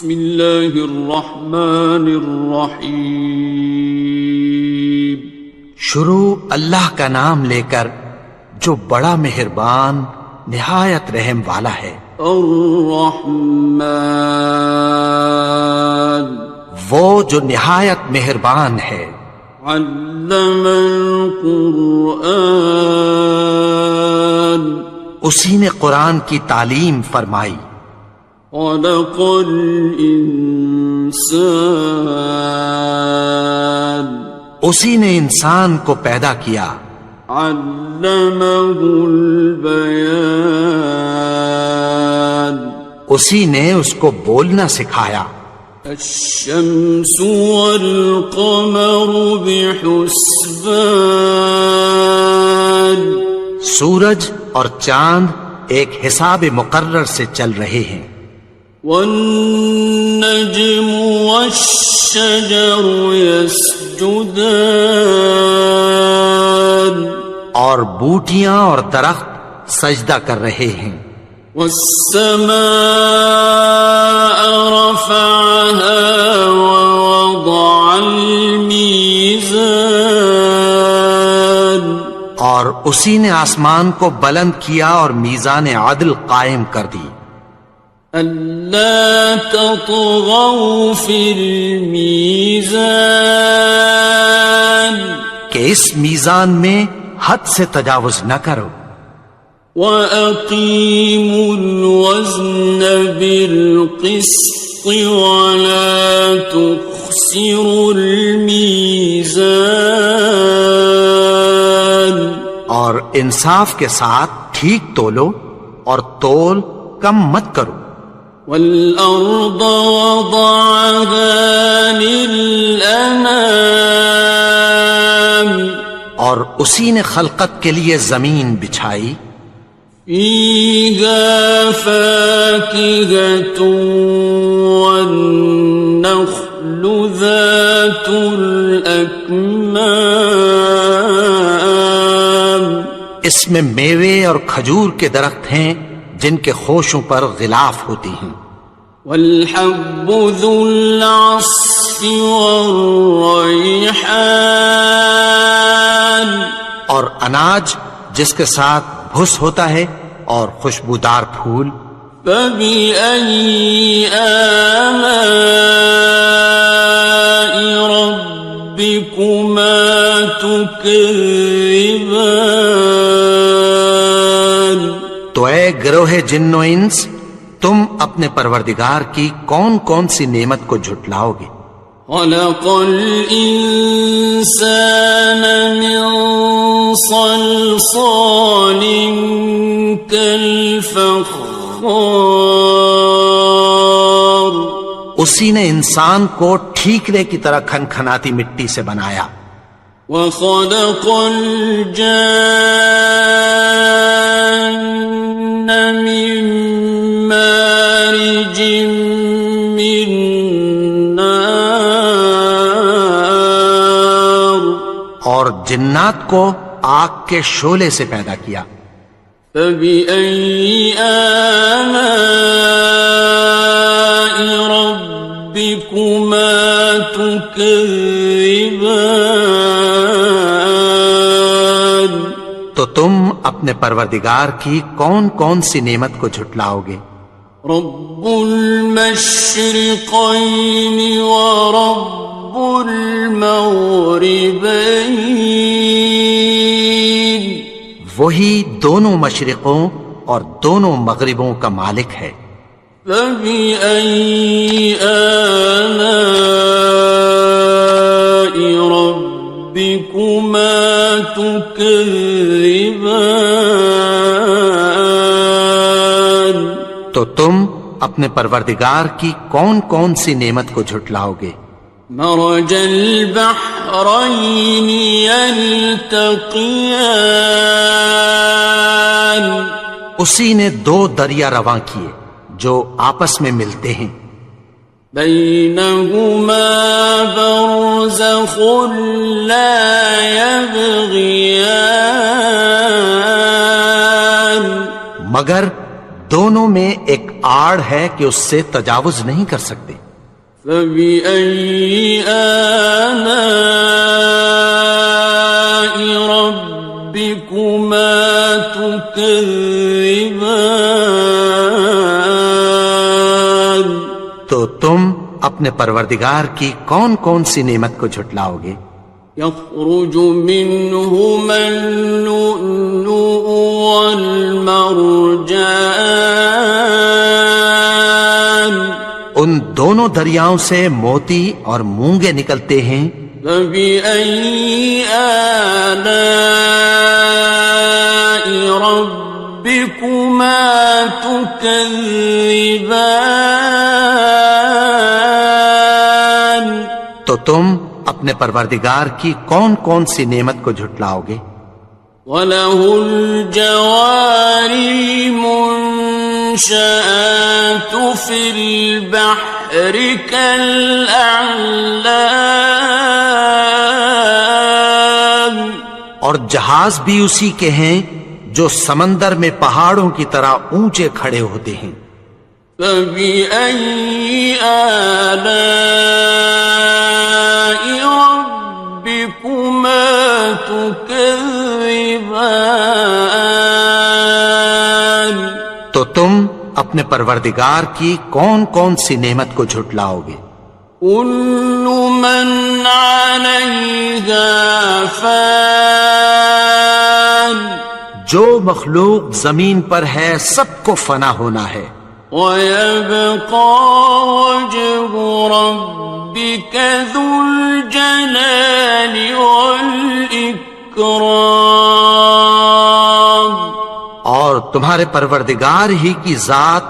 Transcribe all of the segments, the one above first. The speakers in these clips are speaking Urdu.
بسم اللہ الرحمن الرحیم. شروع اللہ کا نام لے کر جو بڑا مہربان نہایت رحم والا ہے. الرحمن وہ جو نہایت مہربان ہے. علم القرآن اسی نے قرآن کی تعلیم فرمائی. خلق الانسان اسی نے انسان کو پیدا کیا. علمہ البیان اسی نے اس کو بولنا سکھایا. الشمس والقمر بحسبان سورج اور چاند ایک حساب مقرر سے چل رہے ہیں. والنجم والشجر يسجدان اور بوٹیاں اور درخت سجدہ کر رہے ہیں. والسماء رفعها ووضع الميزان اور اسی نے آسمان کو بلند کیا اور میزان عدل قائم کر دی. ألا تطغوا في الميزان کہ اس میزان میں حد سے تجاوز نہ کرو. وَأَقِيمُوا الْوَزْنَ بِالْقِسْطِ وَلَا تُخْسِرُوا الْمِيزَانَ اور انصاف کے ساتھ ٹھیک تولو اور تول کم مت کرو. وَالْأَرْضَ وَضَعَهَا لِلْأَنَامِ اور اسی نے خلقت کے لیے زمین بچھائی. فِيهَا فَاكِهَةٌ وَالنَّخْلُ ذَاتُ الْأَكْمَامِ اس میں میوے اور کھجور کے درخت ہیں جن کے خوشوں پر غلاف ہوتی ہیں. وَالْحَبُّ ذُو الْعَصْفِ وَالرَّيْحَانِ اور اناج جس کے ساتھ بھس ہوتا ہے اور خوشبودار پھول. فَبِأَيِّ آلَاءِ رَبِّكُمَا تُكَذِّبَانِ تو اے گروہ جن و انس تم اپنے پروردگار کی کون کون سی نعمت کو جھٹلاؤ گے. خَلَقَ الْإِنسَانَ مِنْ صَلْصَالٍ كَالْفَخَّارِ اسی نے انسان کو ٹھیکرے کی طرح کھنکھناتی مٹی سے بنایا. وَخَلَقَ الْجَانَّ مِن مَّارِجٍ مِّن نَّارٍ اور جنات کو آگ کے شعلے سے پیدا کیا. فَبِأَيِّ آلَاءِ رَبِّكُمَا تُكَذِّبَانِ تو تم اپنے پروردگار کی کون کون سی نعمت کو جھٹلاؤ گے. رب المشرقین ورب المغربین وہی دونوں مشرقوں اور دونوں مغربوں کا مالک ہے. فَبِأَيِّ آلَاءِ رَبِّكُمَا تُكَذِّبَانِ تو تم اپنے پروردگار کی کون کون سی نعمت کو جھٹلاؤ گے. مرج البحرین یلتقیان اسی نے دو دریا رواں کیے جو آپس میں ملتے ہیں. بینہما برزخ لا یبغیان مگر دونوں میں ایک آڑ ہے کہ اس سے تجاوز نہیں کر سکتے۔ فبأي آلاء ربكما تكذبان؟ تو تم اپنے پروردگار کی کون کون سی نعمت کو جھٹلاؤ گے؟ يخرج منهما اللؤلؤ والمرجان، ان دونوں دریاؤں سے موتی اور مونگے نکلتے ہیں۔ فبأي آلاء ربكما تكذبان؟ تو تم اپنے پروردگار کی کون کون سی نعمت کو جھٹلاؤ گے؟ وَلَهُ الْجَوَارِ الْمُنشَآتُ فِي الْبَحْرِ كَالْأَعْلَامِ، اور جہاز بھی اسی کے ہیں جو سمندر میں پہاڑوں کی طرح اونچے کھڑے ہوتے ہیں۔ فَبِأَيِّ آلَاءِ رَبِّكُمَا تُكَذِّبَانِ؟ تو تم اپنے پروردگار کی کون کون سی نعمت کو جھٹلاؤ گے؟ كُلُّ مَنْ عَلَيْهَا فَانٍ، جو مخلوق زمین پر ہے سب کو فنا ہونا ہے۔ وَيَبْقَى وَجْهُ رَبِّكَ ذُو الْجَلَالِ وَالْإِكْرَامِ، اور تمہارے پروردگار ہی کی ذات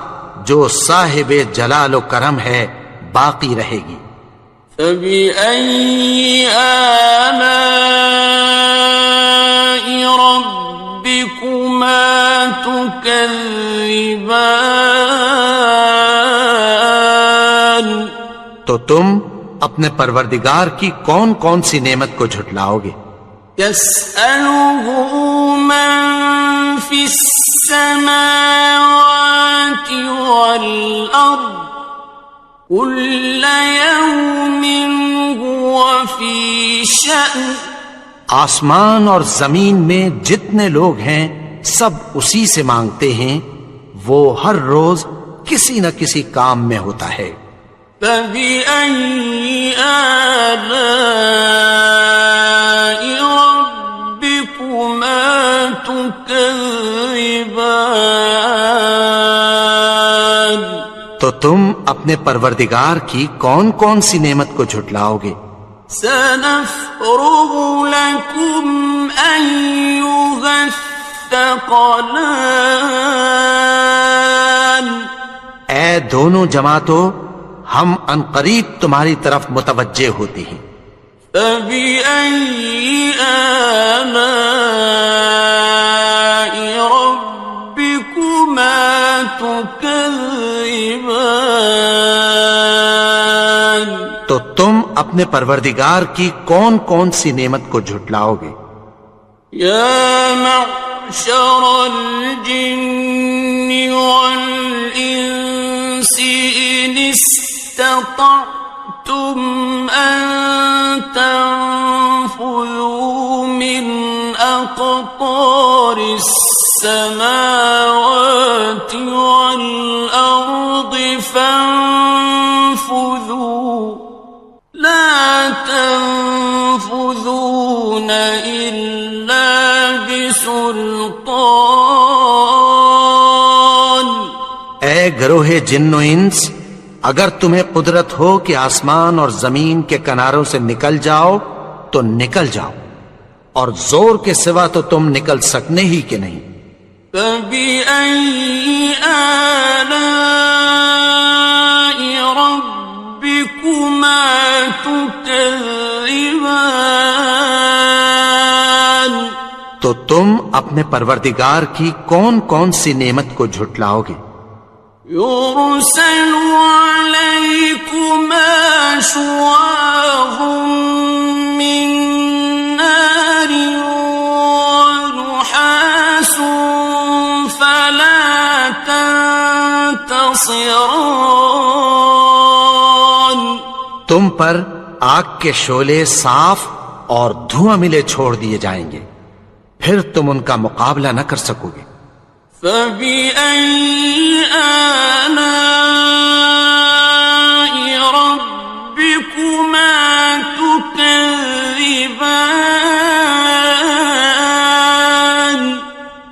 جو صاحب جلال و کرم ہے باقی رہے گی۔ فَبِأَيِّ آلَاءِ رَبِّكُمَا تُكَذِّبَانِ؟ تو تم اپنے پروردگار کی کون کون سی نعمت کو جھٹلاؤ گے؟ يَسْأَلُهُ مَن فِي السَّمَاوَاتِ وَالْأَرْضِ كُلَّ يَوْمٍ هُوَ فِي شَأْنٍ، آسمان اور زمین میں جتنے لوگ ہیں سب اسی سے مانگتے ہیں، وہ ہر روز کسی نہ کسی کام میں ہوتا ہے۔ فَبِأَيِّ آلَاءِ رَبِّكُمَا تُكَذِّبَانِ؟ تو تم اپنے پروردگار کی کون کون سی نعمت کو جھٹلاؤ گے؟ سَنَفْرُغُ لَكُمْ أَيُّهَ الثَّقَلَانِ، اے دونوں جماعتوں، ہم عنقریب تمہاری طرف متوجہ ہوتے ہیں۔ فَبِأَيِّ آلَاءِ رَبِّكُمَا تُكَذِّبَانِ؟ تو تم اپنے پروردگار کی کون کون سی نعمت کو جھٹلاؤ گے؟ يَا مَعْشَرَ الْجِنِّ وَالْإِنسِ إِنِ اسْتَطَعْتُمْ أَن تَنفُذُوا مِنْ أَقْطَارِ السَّمَاوَاتِ وَالْأَرْضِ فَانفُذُوا لَا تَنفُذُونَ إِلَّا بِسُلْطَانٍ۔ اے گروہ جن و انس، اگر تمہیں قدرت ہو کہ آسمان اور زمین کے کناروں سے نکل جاؤ تو نکل جاؤ، اور زور کے سوا تو تم نکل سکنے ہی کہ نہیں۔ فَبِأَيِّ آلَاءِ رَبِّكُمَا تُكَذِّبَانِ؟ تو تم اپنے پروردگار کی کون کون سی نعمت کو جھٹلاؤ گے؟ يُرْسَلُ عَلَيْكُمَا شُوَاظٌ مِّن نَّارٍ وَنُحَاسٌ فَلَا تَنتَصِرَانِ؟ ناصران. تم پر آگ کے شعلے صاف اور دھواں ملے چھوڑ دیے جائیں گے، پھر تم ان کا مقابلہ نہ کر سکو گے۔ فَبِأَيِّ آلَاءِ رَبِّكُمَا تُكَذِّبَانِ.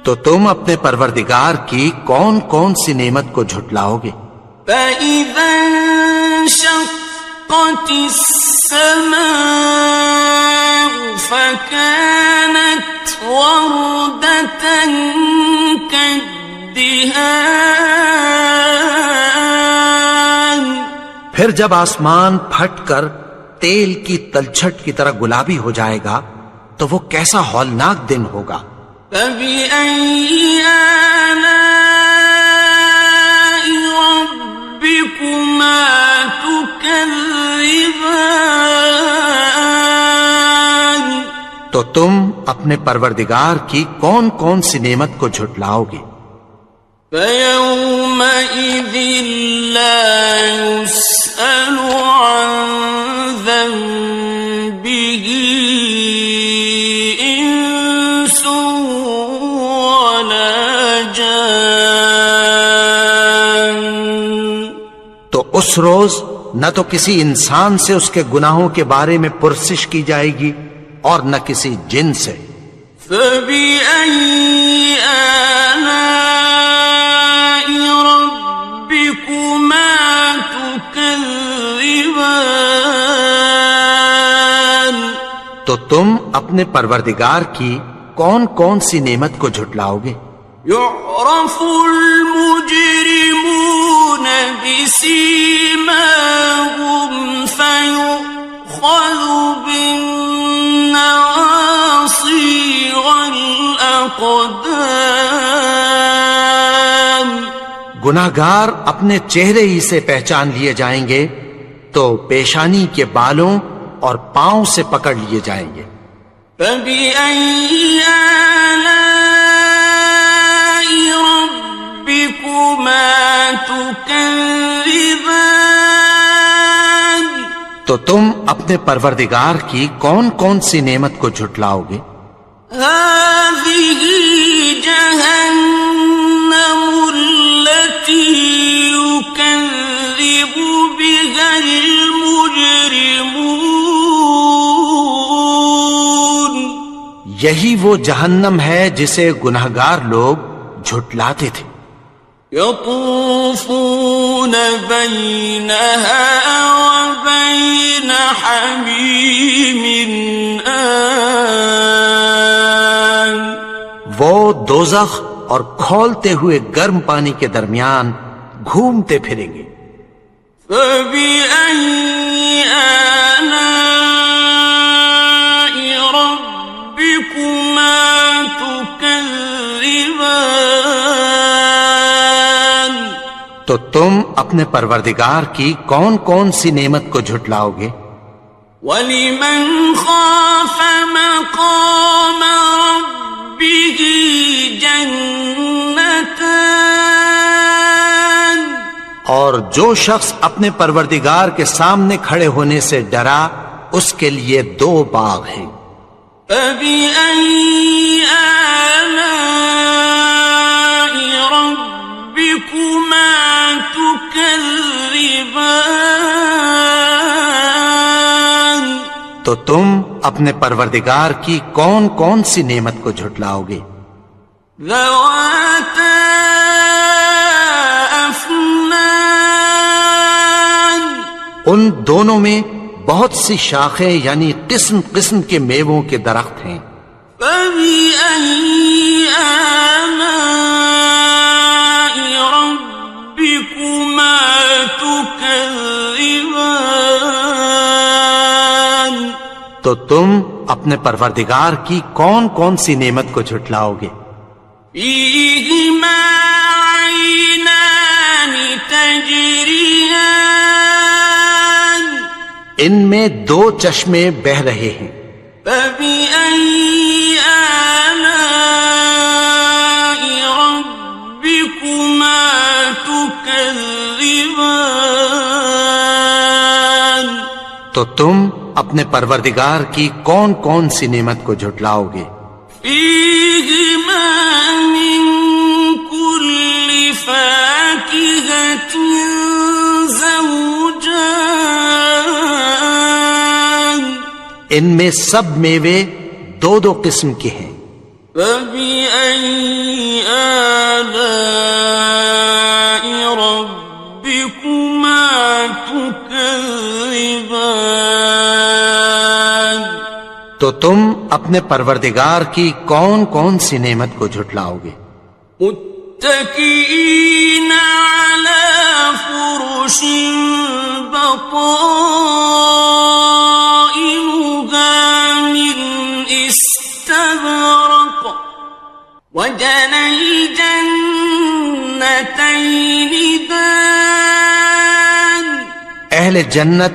تو تم اپنے پروردگار کی کون کون سی نعمت کو جھٹلاؤ گے؟ فَإِذَا انشَقَّتِ السَّمَاءُ فَكَانَتْ وَرْدَةً كَالدِّهَانِ. پھر جب آسمان پھٹ کر تیل کی تلچھٹ کی طرح گلابی ہو جائے گا تو وہ کیسا ہولناک دن ہوگا۔ فَبِأَيِّ آلَاءِ رَبِّكُمَا تُكَذِّبَانِ. تو تم اپنے پروردگار کی کون کون سی نعمت کو جھٹلاؤ گے؟ فَيَوْمَئِذٍ لَا يُسْأَلُ عَنْ ذَنبِهِ إِنسٌ وَلَا جَانٌ. تو اس روز نہ تو کسی انسان سے اس کے گناہوں کے بارے میں پرسش کی جائے گی اور نہ کسی جن سے۔ فَبِأَيِّ آلَاءِ رَبِّكُمَا تُكَذِّبَانِ. تو تم اپنے پروردگار کی کون کون سی نعمت کو جھٹلاؤ گے؟ يُعْرَفُ الْمُجْرِمُونَ بِسِيمَاهُمْ فَيُؤْخَذُ بِالنَّوَاصِي وَالْأَقْدَامِ. گناہگار اپنے چہرے ہی سے پہچان لیے جائیں گے تو پیشانی کے بالوں اور پاؤں سے پکڑ لیے جائیں گے۔ فَبِأَيِّ آلَاءِ رَبِّكُمَا تُكَذِّبَانِ. تو تم اپنے پروردگار کی کون کون سی نعمت کو جھٹلاؤ گے؟ هَذِهِ جَهَنَّمُ الَّتِي يُكَذِّبُ بِهَا الْمُجْرِمُونَ. یہی وہ جہنم ہے جسے گناہگار لوگ جھٹلاتے تھے۔ يَطُوفُونَ بَيْنَهَا وَبَيْنَ حَمِيمٍ آنٍ. وہ دوزخ اور کھولتے ہوئے گرم پانی کے درمیان گھومتے پھریں گے۔ فَبِأَيِّ آلَاءِ رَبِّكُمَا تُكَذِّبَانِ. تو تم اپنے پروردگار کی کون کون سی نعمت کو جھٹلاؤ گے؟ وَلِمَنْ خَافَ مَقَامَ رَبِّهِ جَنَّتَانِ. اور جو شخص اپنے پروردگار کے سامنے کھڑے ہونے سے ڈرا اس کے لیے 2 باغ ہیں۔ فَبِأَيِّ آلَاءِ رَبِّكُمَا تُكَذِّبَانِ. تو تم اپنے پروردگار کی کون کون سی نعمت کو جھٹلاؤ گے؟ ذَوَاتَا أَفْنَانٍ. ان دونوں میں بہت سی شاخیں یعنی قسم قسم کے میووں کے درخت ہیں۔ فَبِأَيِّ آلَاءِ رَبِّكُمَا تُكَذِّبَانِ. تو تم اپنے پروردگار کی کون کون سی نعمت کو جھٹلاؤ گے؟ فِيهِمَا عَيْنَانِ تَجْرِيَانِ. ان میں 2 چشمے بہ رہے ہیں۔ فَبِأَيِّ آلَاءِ رَبِّكُمَا تُكَذِّبَانِ. تو تم اپنے پروردگار کی کون کون سی نعمت کو جھٹلاؤ گے؟ فیہما من کل فاکہۃ زوجان، ان میں سب میوے دو دو قسم کے ہیں۔ فبأي آلاء ربكما تكذبان، تو تم اپنے پروردگار کی کون کون سی نعمت کو جھٹلاؤ گے؟ متكئين على فرش بطائنها من استبرق، وجنى الجنتين دان، اہل جنت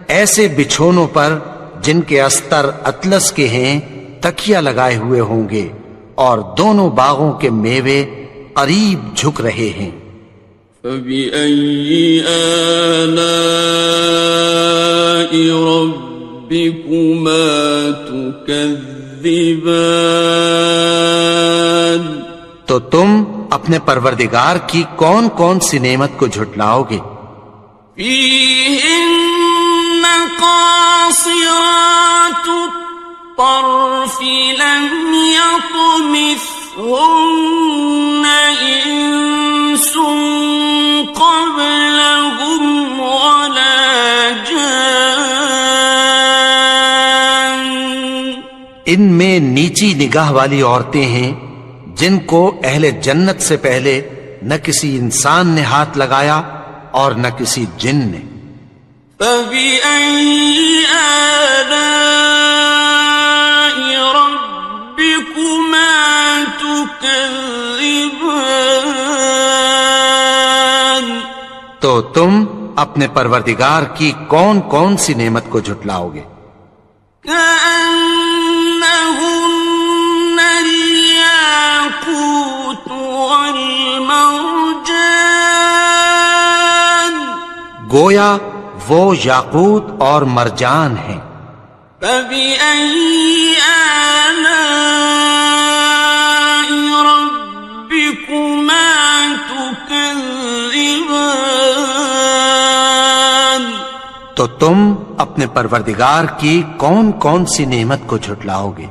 ایسے بچھونوں پر جن کے استر اطلس کے ہیں تکیہ لگائے ہوئے ہوں گے، اور دونوں باغوں کے میوے قریب جھک رہے ہیں۔ فبأي آلاء ربكما تكذبان، تو تم اپنے پروردگار کی کون کون سی نعمت کو جھٹلاؤ گے؟ فيهن قاصرات الطرف لم يطمثهن إنس قبلهم ولا جان، ان میں نیچی نگاہ والی عورتیں ہیں جن کو اہل جنت سے پہلے نہ کسی انسان نے ہاتھ لگایا اور نہ کسی جن نے۔ فبأي آلاء ربكما تكذبان، تو تم اپنے پروردگار کی کون کون سی نعمت کو جھٹلاؤ گے؟ كأنهن الياقوت والمرجان، گویا وہ یاقوت اور مرجان ہیں۔ فبأي آلاء ربكما تكذبان، تو تم اپنے پروردگار کی کون کون سی نعمت کو جھٹلاؤ گے؟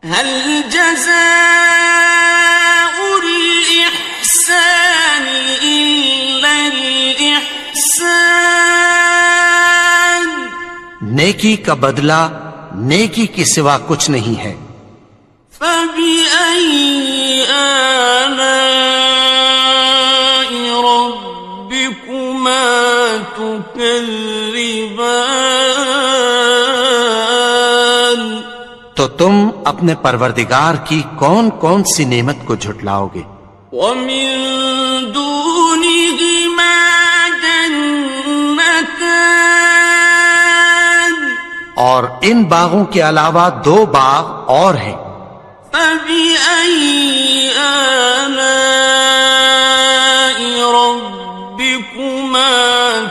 هل جزاء الإحسان إلا الإحسان، نیکی کا بدلہ نیکی کے سوا کچھ نہیں ہے۔ فبأي آلاء ربكما تكذبان، تو تم اپنے پروردگار کی کون کون سی نعمت کو جھٹلاؤ گے؟ ومن دونهما جنتان، اور ان باغوں کے علاوہ دو باغ اور ہیں۔ فبأي آلاء ربكما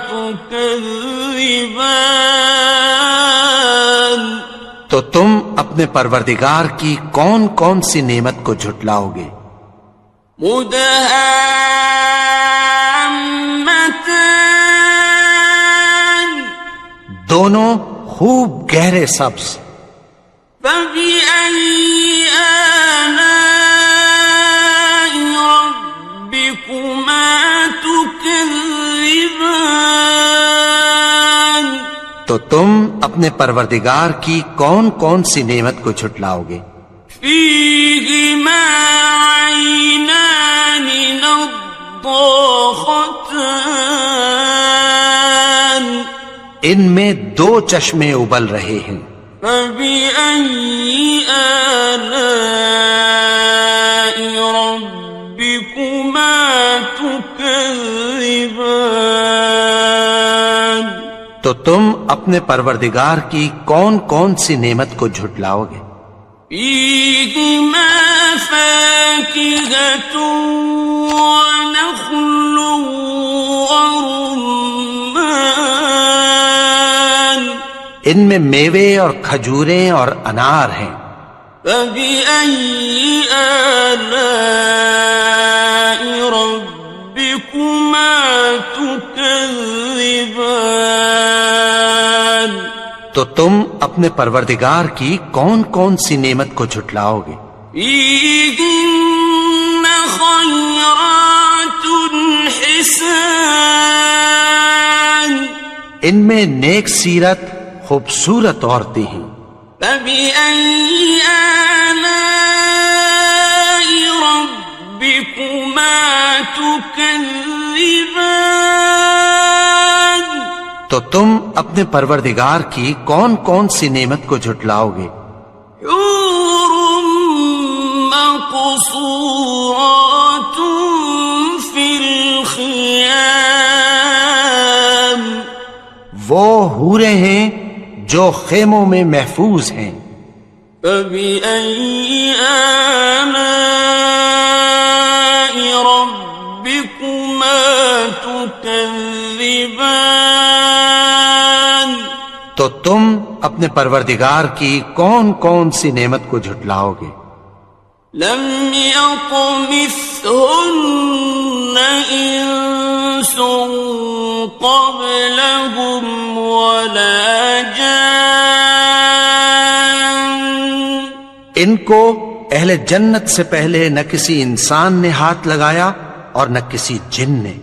تكذبان، تو تم اپنے پروردگار کی کون کون سی نعمت کو جھٹلاؤ گے؟ مدهامتان، دونوں خوب گہرے سبز۔ فبأي آلاء ربكما تكذبان، تو تم اپنے پروردگار کی کون کون سی نعمت کو جھٹلاؤ گے؟ فيهما عينان نضاختان، ان میں دو چشمے ابل رہے ہیں۔ فبأي آلاء ربكما تكذبان، تو تم اپنے پروردگار کی کون کون سی نعمت کو جھٹلاؤ گے؟ فيهما فاكهة ونخل ورمان، ان میں میوے اور کھجوریں اور انار ہیں۔ فبأي آلاء ربكما تكذبان؟ تو تم اپنے پروردگار کی کون کون سی نعمت کو جھٹلاؤ گے؟ فيهن خيرات حسان، ان میں نیک سیرت خوبصورت عورتیں ہیں۔ فبأي آلاء ربكما تكذبان؟ تو تم اپنے پروردگار کی کون کون سی نعمت کو جھٹلاؤ گے؟ حور مقصورات في الخيام، وہ حوریں ہیں جو خیموں میں محفوظ ہیں۔ فبأي آلاء ربكما تكذبان؟ تو تم اپنے پروردگار کی کون کون سی نعمت کو جھٹلاؤ گے؟ لم يطمثهن إنس قبلهم ولا جان، ان کو اہل جنت سے پہلے نہ کسی انسان نے ہاتھ لگایا اور نہ کسی جن نے۔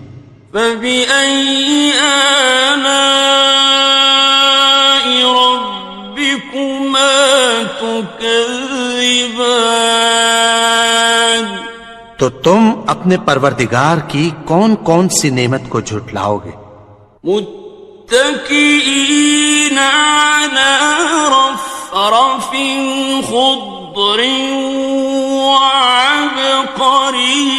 فبأي آلاء ربكما تكذبان؟ تو تم اپنے پروردگار کی کون کون سی نعمت کو جھٹلاؤ گے؟ متكئين على رفرف خضر وعبقري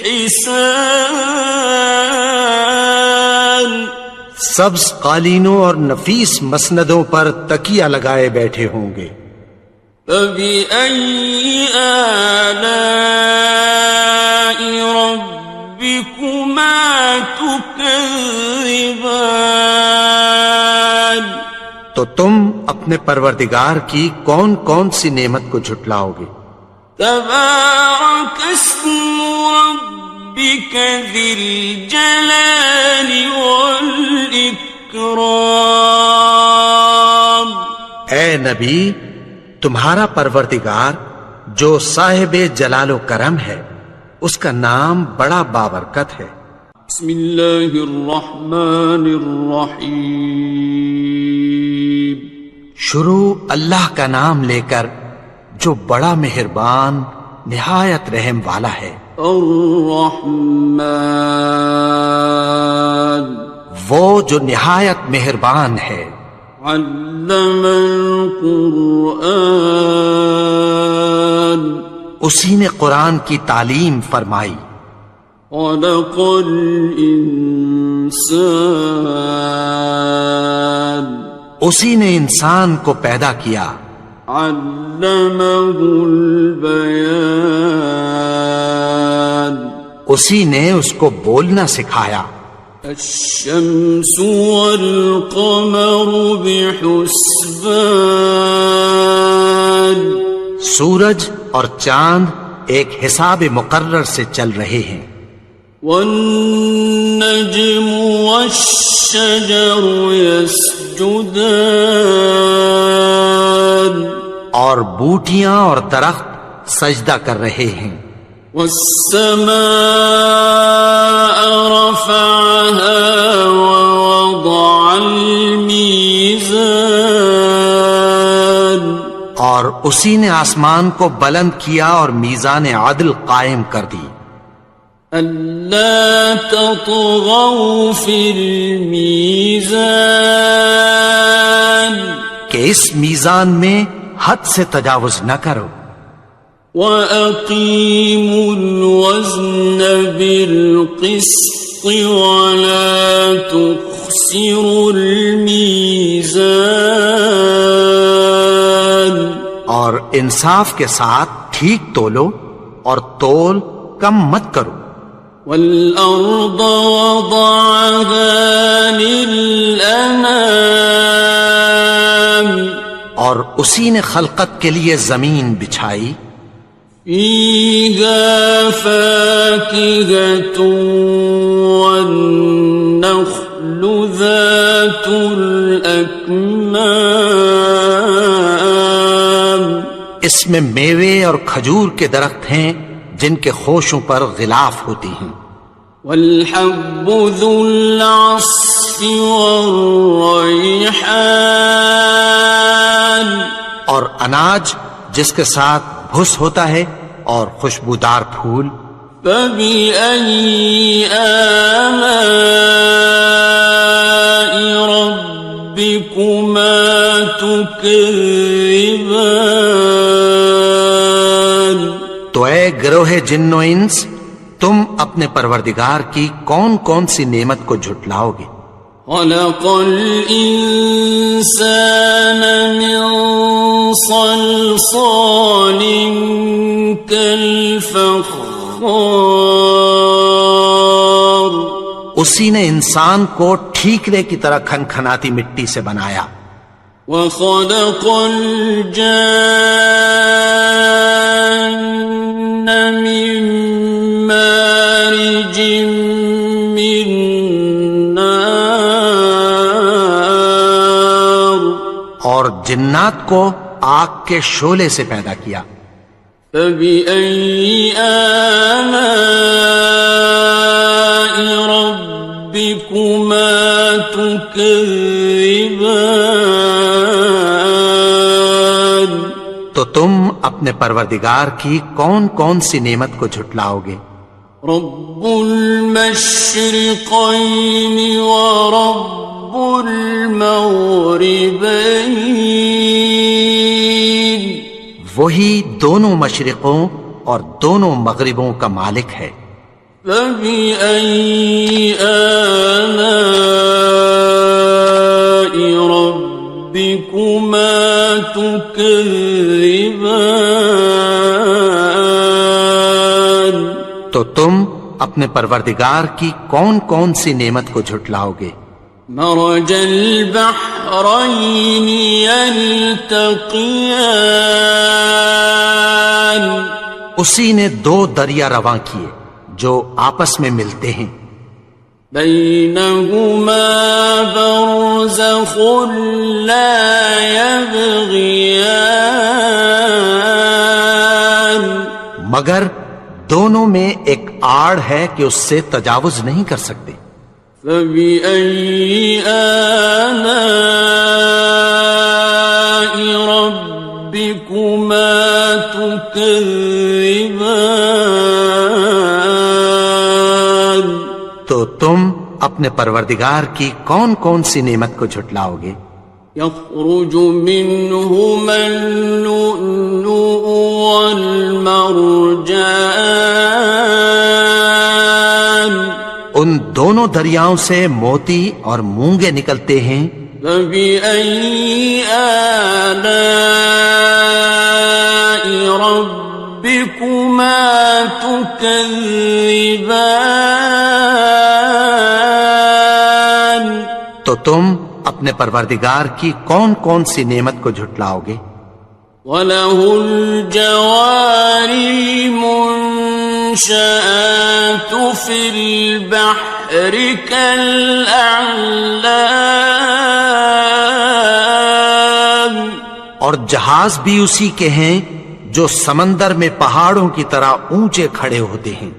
حسان، سبز قالینوں اور نفیس مسندوں پر تکیہ لگائے بیٹھے ہوں گے۔ فبأي آلاء ربكما تكذبان؟ تو تم اپنے پروردگار کی کون کون سی نعمت کو جھٹلاؤ گے؟ تبارك اسم ربك ذي الجلال والإكرام۔ اے نبی، تمہارا پروردگار جو صاحب جلال و کرم ہے، اس کا نام بڑا بابرکت ہے۔ بسم اللہ الرحمن الرحیم، شروع اللہ کا نام لے کر جو بڑا مہربان نہایت رحم والا ہے۔ الرحمن، وہ جو نہایت مہربان ہے۔ علم القرآن، اسی نے قرآن کی تعلیم فرمائی۔ خلق الانسان، اسی نے انسان کو پیدا کیا۔ علمہ البیان، اسی نے اس کو بولنا سکھایا۔ الشمس والقمر بحسبان، سورج اور چاند ایک حساب مقرر سے چل رہے ہیں۔ والنجم والشجر يسجدان، اور بوٹیاں اور درخت سجدہ کر رہے ہیں۔ والسماء رفعها ووضع الميزان، اور اسی نے آسمان کو بلند کیا اور میزان عدل قائم کر دی۔ ألا تطغوا في الميزان، کہ اس میزان میں حد سے تجاوز نہ کرو۔ وَأَقِيمُوا الْوَزْنَ بِالْقِسْطِ وَلَا تُخْسِرُوا الْمِيزَانَ، اور انصاف کے ساتھ ٹھیک تولو اور تول کم مت کرو۔ وَالْأَرْضَ وَضَعَهَا لِلْأَنَامِ، اور اسی نے خلقت کے لیے زمین بچھائی، فيها فاكهة والنخل ذات الأكمام، اس میں میوے اور کھجور کے درخت ہیں جن کے خوشوں پر غلاف ہوتی ہیں، والحب ذو العصف والریحان، اور اناج جس کے ساتھ بھس ہوتا ہے اور خوشبودار پھول، فبأي آلاء ربكما تكذبان۔ تو اے گروہ جن و انس، تم اپنے پروردگار کی کون کون سی نعمت کو جھٹلاؤ گے؟ خلق الإنسان من صلصال كالفخار، اسی نے انسان کو ٹھیکرے کی طرح کھنکھناتی مٹی سے بنایا، وخلق الجان من مارج من نار، اور جنات کو آگ کے شعلے سے پیدا کیا، فبأي آلاء ربكما تكذبان۔ تو تم اپنے پروردگار کی کون کون سی نعمت کو جھٹلاؤ گے؟ رب المشرقين ورب المغربين، وہی دونوں مشرقوں اور دونوں مغربوں کا مالک ہے، فبأي آلاء ربكما تكذبان۔ تو تم اپنے پروردگار کی کون کون سی نعمت کو جھٹلاؤ گے؟ مرج البحرين يلتقيان، اسی نے دو دریا رواں کیے جو آپس میں ملتے ہیں، بينهما برزخ لا يبغيان، مگر دونوں میں ایک آڑ ہے کہ اس سے تجاوز نہیں کر سکتے، فبأي آلاء ربكما تكذبان۔ تو تم اپنے پروردگار کی کون کون سی نعمت کو جھٹلاؤ گے؟ يخرج منهما اللؤلؤ والمرجان، ان دونوں دریاؤں سے موتی اور مونگے نکلتے ہیں، فبأي آلاء ربكما تكذبان۔ تو تم اپنے پروردگار کی کون کون سی نعمت کو جھٹلاؤ گے؟ وَلَهُ الْجَوَارِ الْمُنشَآتُ فِي الْبَحْرِ كَالْأَعْلَامِ، اور جہاز بھی اسی کے ہیں جو سمندر میں پہاڑوں کی طرح اونچے کھڑے ہوتے ہیں،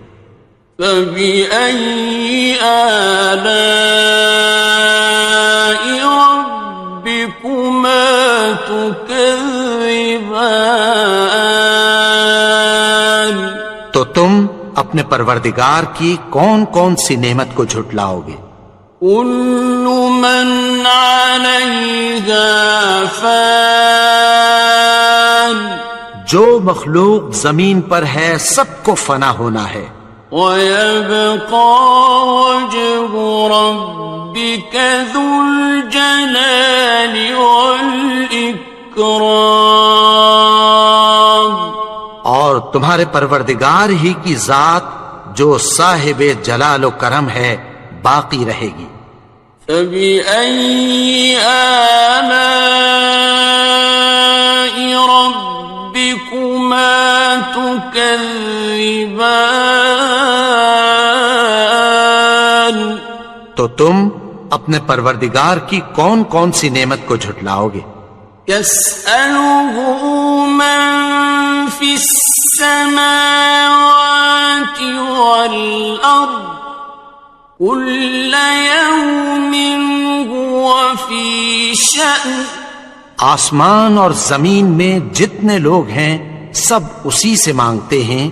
فَبِأَيِّ آلَاءِ رَبِّكُمَا تُكَذِّبَانِ۔ تو تم اپنے پروردگار کی کون کون سی نعمت کو جھٹلاؤ گے؟ كل من عليها فان، جو مخلوق زمین پر ہے سب کو فنا ہونا ہے، ويبقى وجه ربك ذو الجلال والإكرام، اور تمہارے پروردگار ہی کی ذات جو صاحب جلال و کرم ہے باقی رہے گی۔ فبأي آلاء تكذبان تو تم اپنے پروردگار کی کون کون سی نعمت کو جھٹلاؤ گے؟ يسأله من في السماوات والأرض كل يوم هو في شأن آسمان اور زمین میں جتنے لوگ ہیں سب اسی سے مانگتے ہیں،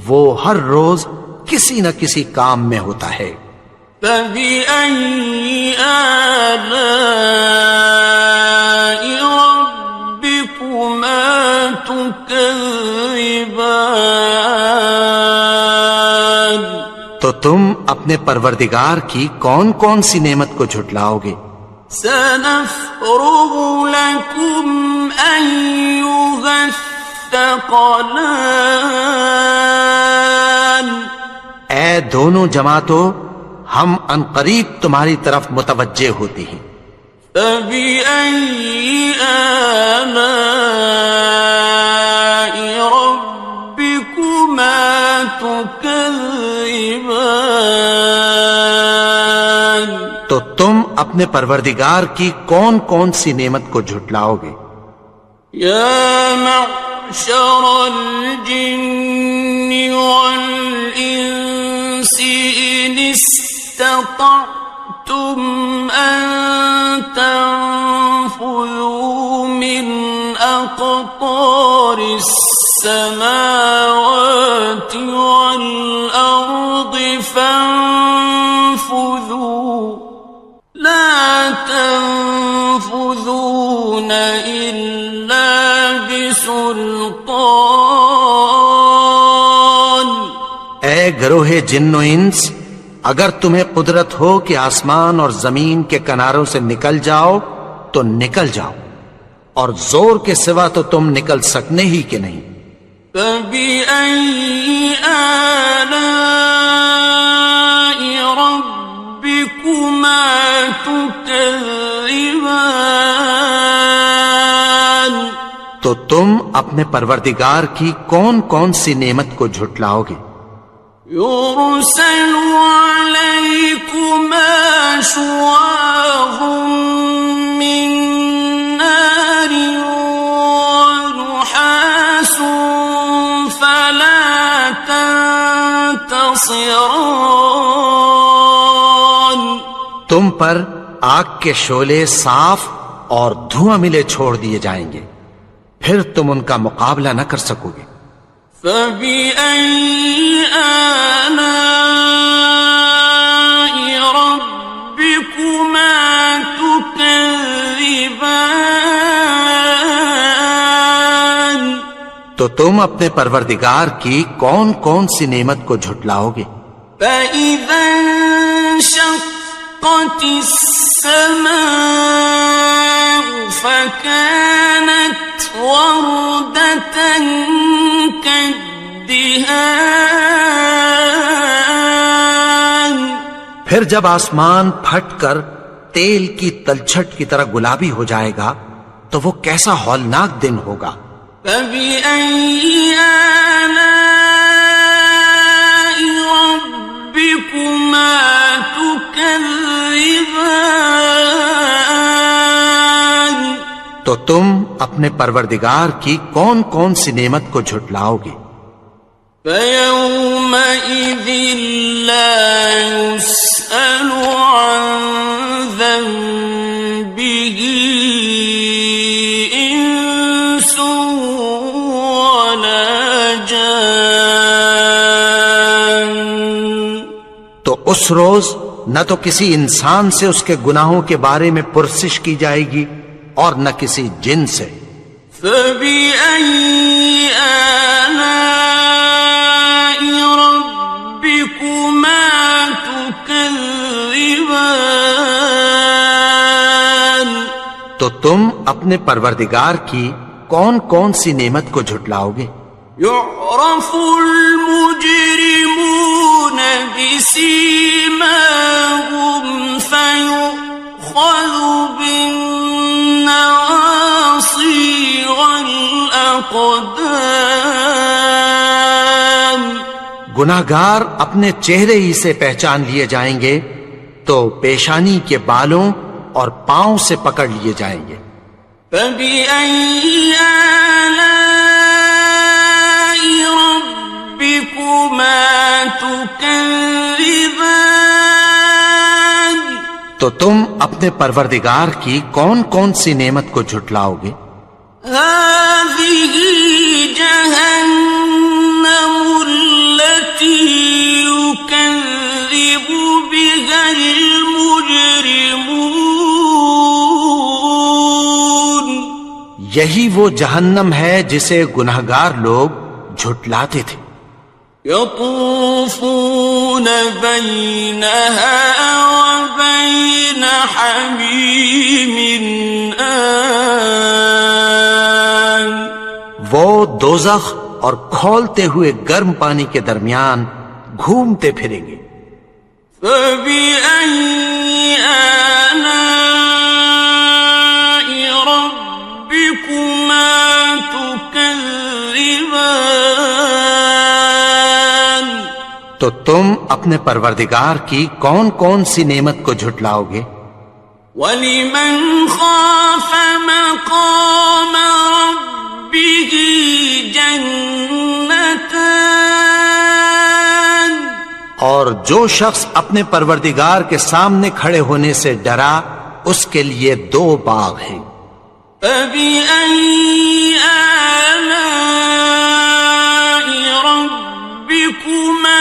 وہ ہر روز کسی نہ کسی کام میں ہوتا ہے۔ فبأي آلاء ربكما تكذبان تو تم اپنے پروردگار کی کون کون سی نعمت کو جھٹلاؤ گے؟ سنفرغ لكم أيها الثقلان اے دونوں جماعتوں، ہم عنقریب تمہاری طرف متوجہ ہوتے ہیں۔ فبأي آلاء ربكما تكذبان تو تم اپنے پروردگار کی کون کون سی نعمت کو جھٹلاؤ گے؟ يا معشر الجن والإنس إن استطعتم أن تنفذوا من أقطار السماوات والأرض فانفذوا لا تنفذون إلا بسلطان اے گروہ جن و انس، اگر تمہیں قدرت ہو کہ آسمان اور زمین کے کناروں سے نکل جاؤ تو نکل جاؤ، اور زور کے سوا تو تم نکل سکنے ہی کہ نہیں۔ فبأي آلاء ربكما تكذبان تو تم اپنے پروردگار کی کون کون سی نعمت کو جھٹلاؤ گے؟ يرسل عليكما شواظ من نار ونحاس فلا تنتصران تم پر آگ کے شعلے صاف اور دھواں ملے چھوڑ دیے جائیں گے، پھر تم ان کا مقابلہ نہ کر سکو گے۔ فبأي آلاء ربكما تكذبان تو تم اپنے پروردگار کی کون کون سی نعمت کو جھٹلاؤ گے؟ فإذا انشقت السماء فكانت وردة كالدهان پھر جب آسمان پھٹ کر تیل کی تلچھٹ کی طرح گلابی ہو جائے گا تو وہ کیسا ہولناک دن ہوگا۔ فبأي آلاء ربكما تكذبان تو تم اپنے پروردگار کی کون کون سی نعمت کو جھٹلاؤ گے؟ فيومئذ لا يسأل عن ذنبه إنس ولا جان تو اس روز نہ تو کسی انسان سے اس کے گناہوں کے بارے میں پرسش کی جائے گی اور نہ کسی جن سے۔ فبأي آلاء ربكما تكذبان تو تم اپنے پروردگار کی کون کون سی نعمت کو جھٹلاؤ گے؟ يعرف المجرمون بسيماهم فيؤخذ بالنواصي والأقدام گناہگار اپنے چہرے ہی سے پہچان لیے جائیں گے تو پیشانی کے بالوں اور پاؤں سے پکڑ لیے جائیں گے۔ فَبِأَيِّ آلَاءِ رَبِّكُمَا تُكَذِّبَانِ؟ تو تم اپنے پروردگار کی کون کون سی نعمت کو جھٹلاؤ گے؟ هَٰذِهِ جَهَنَّمُ الَّتِي يُكَذِّبُ بِهَا الْمُجْرِمُونَ۔ یہی وہ جہنم ہے جسے گناہگار لوگ جھٹلاتے تھے۔ يطوفون بينها وبين حميم آن۔ وہ دوزخ اور کھولتے ہوئے گرم پانی کے درمیان گھومتے پھریں گے۔ فَبِأَيِّ آلَاءِ رَبِّكُمَا تُكَذِّبَانِ؟ تو تم اپنے پروردگار کی کون کون سی نعمت کو جھٹلاؤ گے؟ وَلِمَنْ خَافَ مَقَامَ رَبِّهِ جَنَّتَانِ؟ اور جو شخص اپنے پروردگار کے سامنے کھڑے ہونے سے ڈرا اس کے لیے 2 باغ ہیں۔ فَبِأَيِّ آلَاءِ رَبِّكُمَا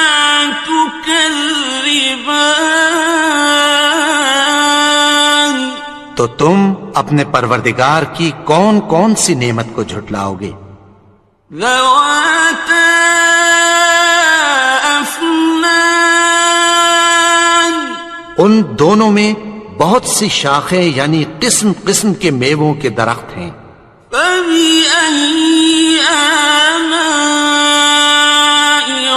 تُكَذِّبَانِ؟ تو تم اپنے پروردگار کی کون کون سی نعمت کو جھٹلاؤ گے؟ ذَوَاتَا أَفْنَانٍ؟ ان دونوں میں بہت سی شاخیں یعنی قسم قسم کے میووں کے درخت ہیں۔ فَبِأَيِّ آلَاءِ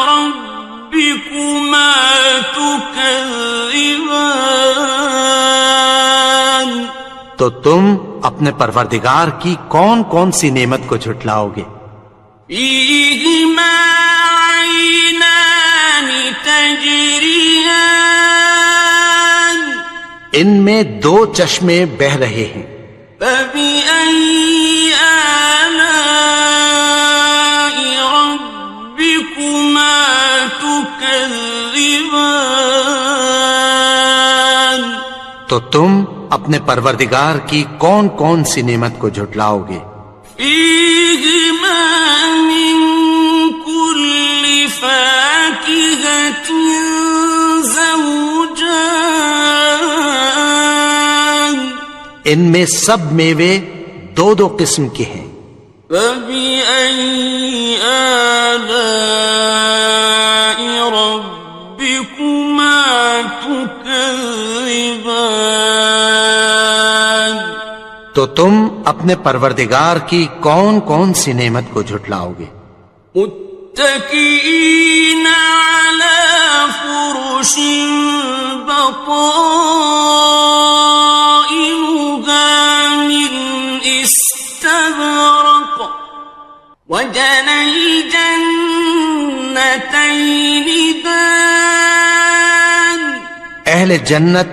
رَبِّكُمَا تُكَذِّبَانِ؟ تو تم اپنے پروردگار کی کون کون سی نعمت کو جھٹلاؤ گے؟ فِيهِمَا عَيْنَانِ تَجْرِيَانِ؟ ان میں 2 چشمے بہ رہے ہیں۔ فَبِأَيِّ آلَاءِ رَبِّكُمَا تُكَذِّبَانِ؟ تو تم اپنے پروردگار کی کون کون سی نعمت کو جھٹلاؤ گے؟ فِيهِمَا مِن كُلِّ فَاكِهَةٍ زَوْجَانِ؟ ان میں سب میوے 2 قسم کے ہیں۔ فَبِأَيِّ آلَاءِ رَبِّكُمَا تُكَذِّبَانِ؟ تو تم اپنے پروردگار کی کون کون سی نعمت کو جھٹلاؤ گے؟ متكئين على فرش بطائنها من استبرق وجنى الجنتين دان۔ اہل جنت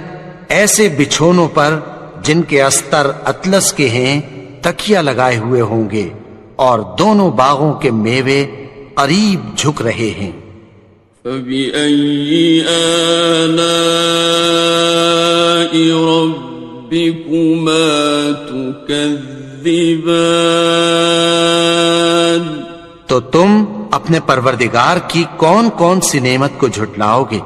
ایسے بچھونوں پر جن کے استر اطلس کے ہیں تکیہ لگائے ہوئے ہوں گے اور دونوں باغوں کے میوے قریب جھک رہے ہیں۔ فَبِأَيِّ آلَاءِ رَبِّكُمَا تُكَذِّبَانِ؟ تو تم اپنے پروردگار کی کون کون سی نعمت کو جھٹلاؤ گے؟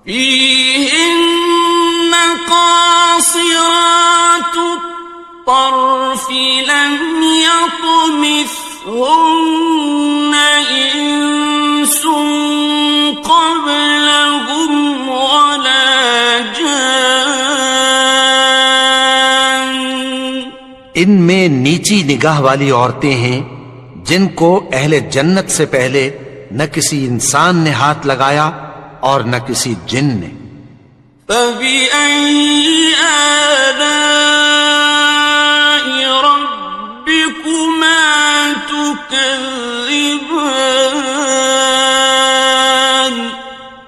فِيهِنَّ قَاصِرَاتُ الطَّرْفِ لَمْ يَطْمِثْهُنَّ إِنسٌ قَبْلَهُمْ وَلَا جَانٌّ۔ ان میں نیچی نگاہ والی عورتیں ہیں جن کو اہل جنت سے پہلے نہ کسی انسان نے ہاتھ لگایا اور نہ کسی جن نے۔ فَبِأَيِّ آلَاءِ رَبِّكُمَا تُكَذِّبَانِ؟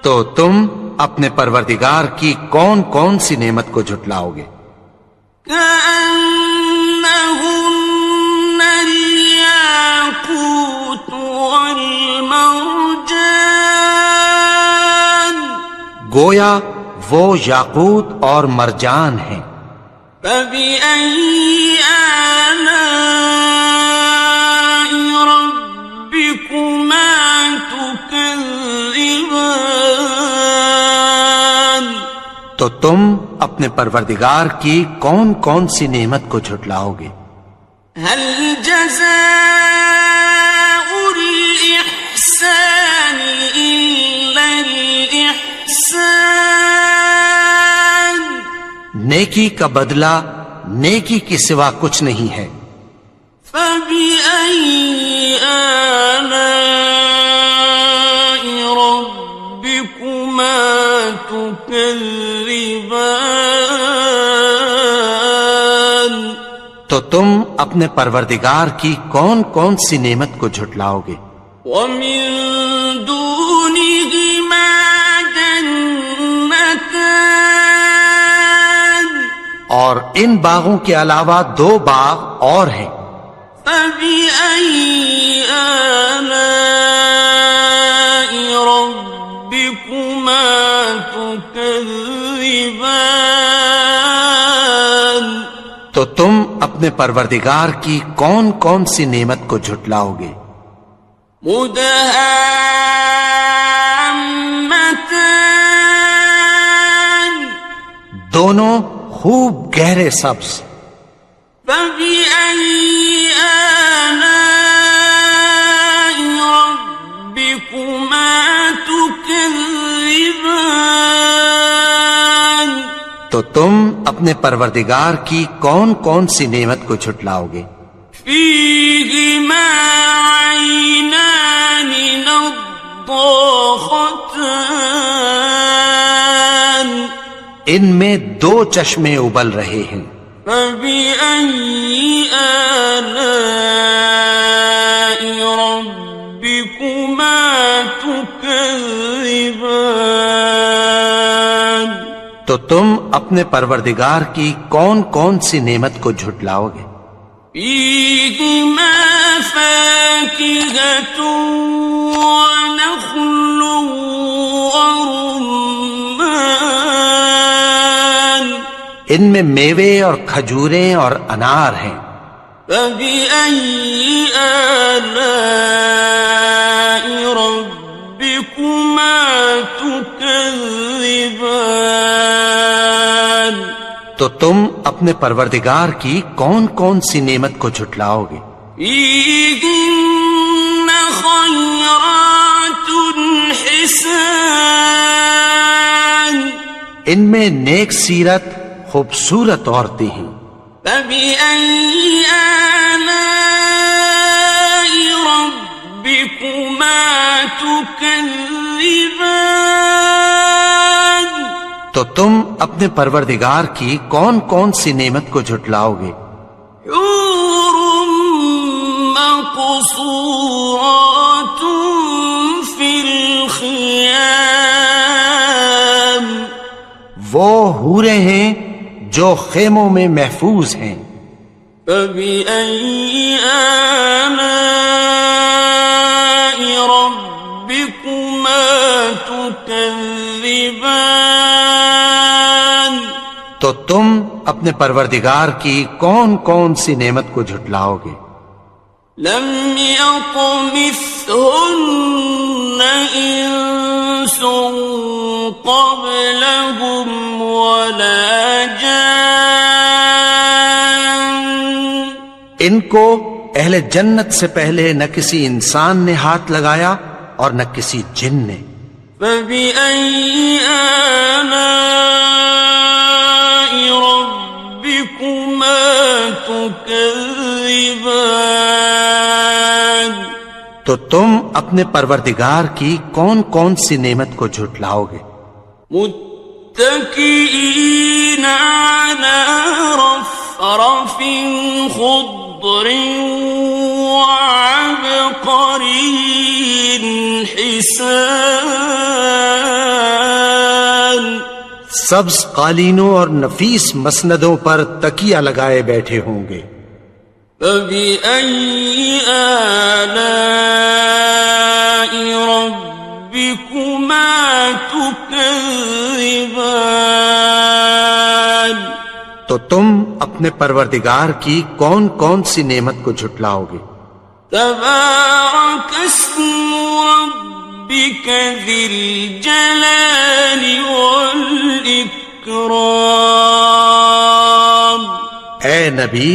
تو تم اپنے پروردگار کی کون کون سی نعمت کو جھٹلاؤ گے؟ كأنهن الياقوت والمرجان گویا وہ یاقوت اور مرجان ہیں۔ فبأي آلاء ربكما تكذبان تو تم اپنے پروردگار کی کون کون سی نعمت کو جھٹلاؤ گے؟ هل جزاء الإحسان إلا الإحسان نیکی کا بدلہ نیکی کے سوا کچھ نہیں ہے۔ فبأي آلاء ربكما تكذبان تو تم اپنے پروردگار کی کون کون سی نعمت کو جھٹلاؤ گے؟ ومن دونهما جنتان اور ان باغوں کے علاوہ دو باغ اور ہیں۔ فبأي آلاء ربكما تكذبان تو تم اپنے پروردگار کی کون کون سی نعمت کو جھٹلاؤ گے؟ مدهامتان دونوں خوب گہرے سبز۔ فبأي آلاء ربكما تكذبان تو تم اپنے پروردگار کی کون کون سی نعمت کو جھٹلاؤ گے؟ فيهما عينان نضاختان ان میں دو چشمے ابل رہے ہیں۔ فبأي آلاء ربكما تكذبان تو تم اپنے پروردگار کی کون کون سی نعمت کو جھٹلاؤ گے؟ فيهما فاكهة ونخل ورمان ان میں میوے اور کھجوریں اور انار ہیں۔ فبأي آلاء ربكما تكذبان تو تم اپنے پروردگار کی کون کون سی نعمت کو جھٹلاؤ گے؟ فيهن خيرات حسان ان میں نیک سیرت خوبصورت عورتیں ہیں۔ فبأي آلاء ربكما تكذبان تو تم اپنے پروردگار کی کون کون سی نعمت کو جھٹلاؤ گے؟ حور مقصورات في الخيام وہ حوریں ہیں جو خیموں میں محفوظ ہیں۔ فبأي آلاء ربكما تكذبان تو تم اپنے پروردگار کی کون کون سی نعمت کو جھٹلاؤ گے؟ لم يطمثهن إنس قبلهم ولا جان ان کو اہل جنت سے پہلے نہ کسی انسان نے ہاتھ لگایا اور نہ کسی جن نے۔ فبأي آلاء ربكما تكذبان تو تم اپنے پروردگار کی کون کون سی نعمت کو جھٹلاؤ گے؟ متكئين على رفرف خضر وعبقري حسان سبز قالینوں اور نفیس مسندوں پر تکیہ لگائے بیٹھے ہوں گے. فَبِأَيِّ آلَاءِ رَبِّكُمَا تُكَذِّبَانِ. تو تم اپنے پروردگار کی کون کون سی نعمت کو جھٹلاؤ گے؟ تبارك اسم ربك ذي الجلال والإكرام. اے نبی،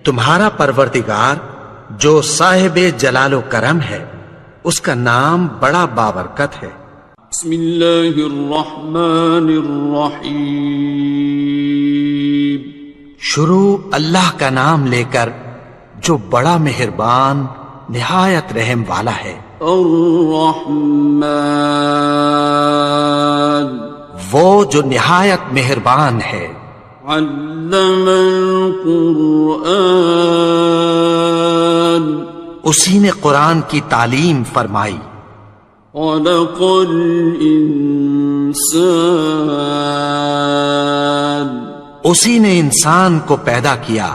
تمہارا پروردگار جو صاحب جلال و کرم ہے، اس کا نام بڑا بابرکت ہے. بسم اللہ الرحمن الرحیم. شروع اللہ کا نام لے کر جو بڑا مہربان نہایت رحم والا ہے. الرحمن، وہ جو نہایت مہربان ہے. علم القرآن، اسی نے قرآن کی تعلیم فرمائی. خلق الانسان، اسی نے انسان کو پیدا کیا.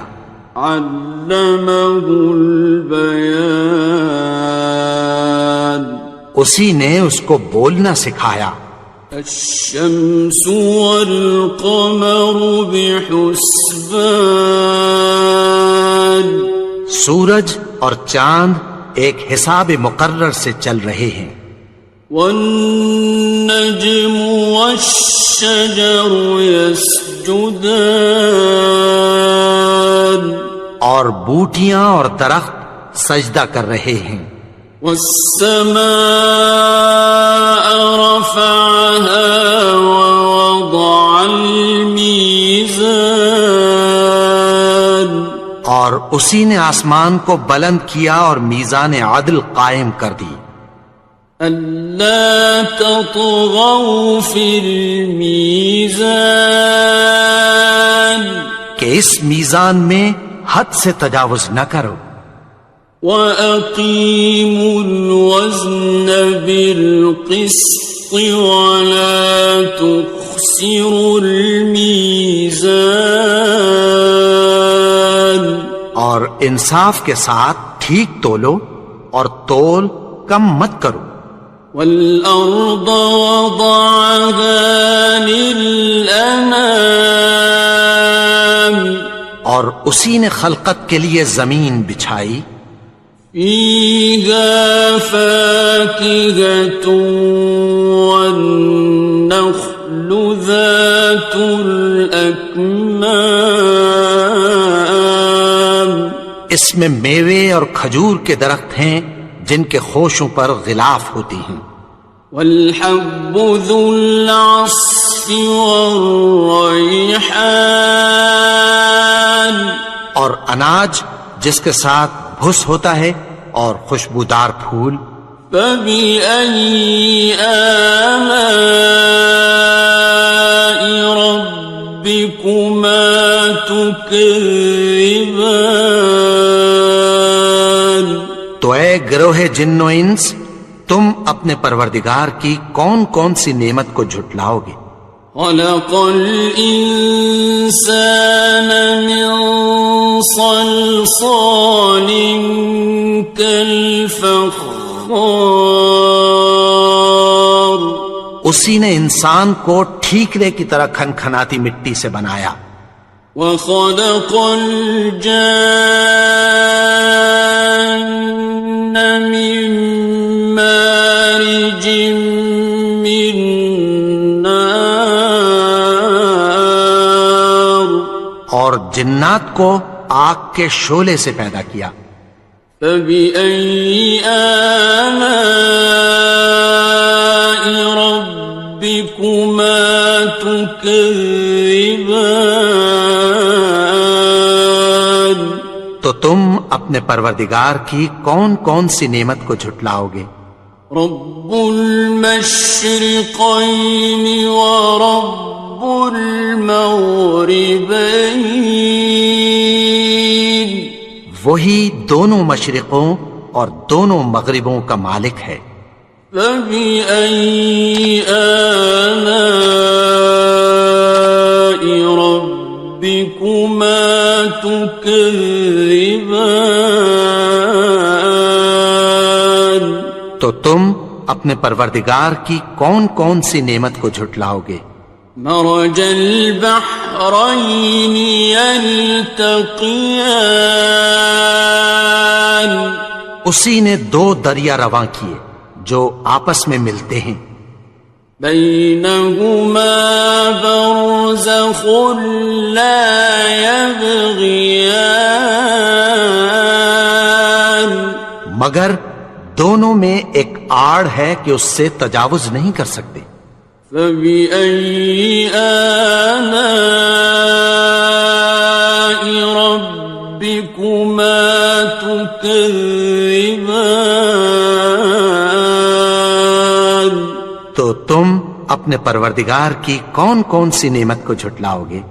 علمہ البیان، اسی نے اس کو بولنا سکھایا. الشمس والقمر بحسبان، سورج اور چاند ایک حساب مقرر سے چل رہے ہیں. والنجم والشجر يسجدان، اور بوٹیاں اور درخت سجدہ کر رہے ہیں. والسماء رفعها ووضع الميزان، اور اسی نے آسمان کو بلند کیا اور میزان عدل قائم کر دی. ألا تطغوا في الميزان، کہ اس میزان میں حد سے تجاوز نہ کرو. وَأَقِيمُوا الْوَزْنَ بِالْقِسْطِ وَلَا تُخْسِرُوا الْمِيزَانَ، اور انصاف کے ساتھ ٹھیک تولو اور تول کم مت کرو. وَالْأَرْضَ وَضَعَهَا لِلْأَنَامِ، اور اسی نے خلقت کے لیے زمین بچھائی. فِيهَا فَاكِهَةٌ وَالنَّخْلُ ذَاتُ الْأَكْمَامِ، اس میں میوے اور کھجور کے درخت ہیں جن کے خوشوں پر غلاف ہوتی ہیں. وَالْحَبُّ ذُو الْعَصْفِ وَالرَّيْحَانِ، اور اناج جس کے ساتھ بھس ہوتا ہے اور خوشبودار پھول. فَبِأَيِّ آلَاءِ رَبِّكُمَا تُكَذِّبَانِ. تو اے گروہ جن و انس، تم اپنے پروردگار کی کون کون سی نعمت کو جھٹلاؤ گے؟ خلق الإنسان من صلصال كالفخار، اسی نے انسان کو ٹھیکرے کی طرح کھنکھناتی مٹی سے بنایا. وخلق الجان من مارج من نار، اور جنات کو آگ کے شعلے سے پیدا کیا. فبأي آلاء ربكما تكذبان. تو تم اپنے پروردگار کی کون کون سی نعمت کو جھٹلاؤ گے؟ رب المشرقين ورب المغربين، وہی دونوں مشرقوں اور دونوں مغربوں کا مالک ہے. فبأي آلاء ربكما تكذبان؟ تو تم اپنے پروردگار کی کون کون سی نعمت کو جھٹلاؤ گے؟ مرج البحرين يلتقيان، اسی نے دو دریا رواں کیے جو آپس میں ملتے ہیں، بينهما برزخ لا يبغيان، مگر دونوں میں ایک آڑ ہے کہ اس سے تجاوز نہیں کر سکتے۔ فبأي آلاء ربكما تكذبان؟ تو تم اپنے پروردگار کی کون کون سی نعمت کو جھٹلاؤ گے؟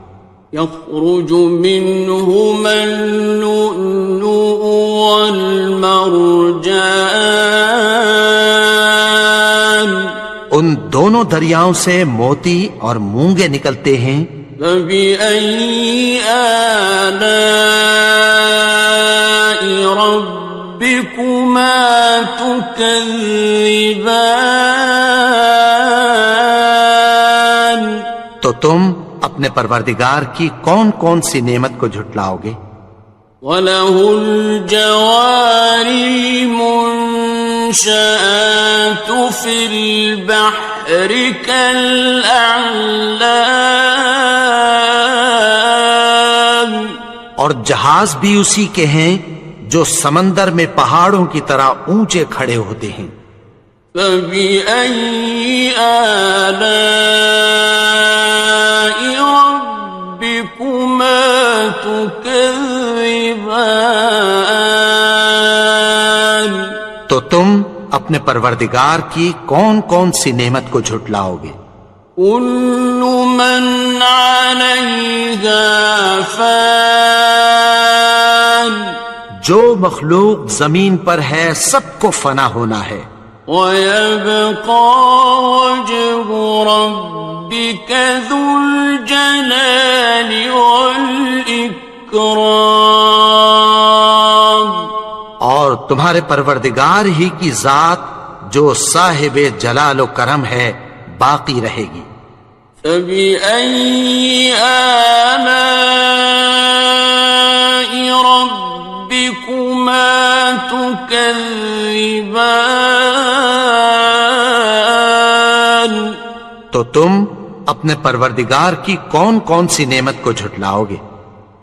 يخرج منهما اللؤلؤ والمرجان، ان دونوں دریاؤں سے موتی اور مونگے نکلتے ہیں۔ فبأي آلاء ربكما تكذبان؟ تو تم اپنے پروردگار کی کون کون سی نعمت کو جھٹلاؤ گے؟ وَلَهُ الْجَوَارِ الْمُنشَآتُ فِي الْبَحْرِ كَالْأَعْلَامِ، اور جہاز بھی اسی کے ہیں جو سمندر میں پہاڑوں کی طرح اونچے کھڑے ہوتے ہیں۔ فَبِأَيِّ آلَاءِ رَبِّكُمَا تُكَذِّبَانِ؟ تو تم اپنے پروردگار کی کون کون سی نعمت کو جھٹلاؤ گے؟ كُلُّ مَنْ عَلَيْهَا فَانٍ، جو مخلوق زمین پر ہے سب کو فنا ہونا ہے، وَيَبْقَى وَجْهُ رَبِّكَ ذُو الْجَلَالِ وَالْإِكْرَامِ، اور تمہارے پروردگار ہی کی ذات جو صاحب جلال و کرم ہے باقی رہے گی۔ فَبِأَيِّ آلَاءِ رَبِّكُمَا تُكَذِّبَانِ؟ تو تم اپنے پروردگار کی کون کون سی نعمت کو جھٹلاؤ گے؟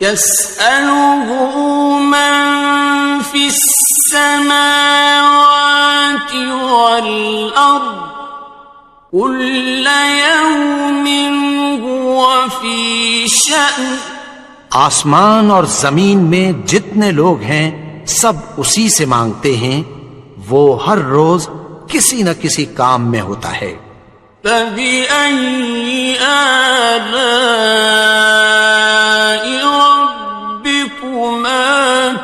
يَسْأَلُهُ مَن فِي السَّمَاوَاتِ وَالْأَرْضِ كُلَّ يَوْمٍ هُوَ فِي شَأْنٍ، آسمان اور زمین میں جتنے لوگ ہیں سب اسی سے مانگتے ہیں، وہ ہر روز کسی نہ کسی کام میں ہوتا ہے۔ فَبِأَيِّ آلَاءِ رَبِّكُمَا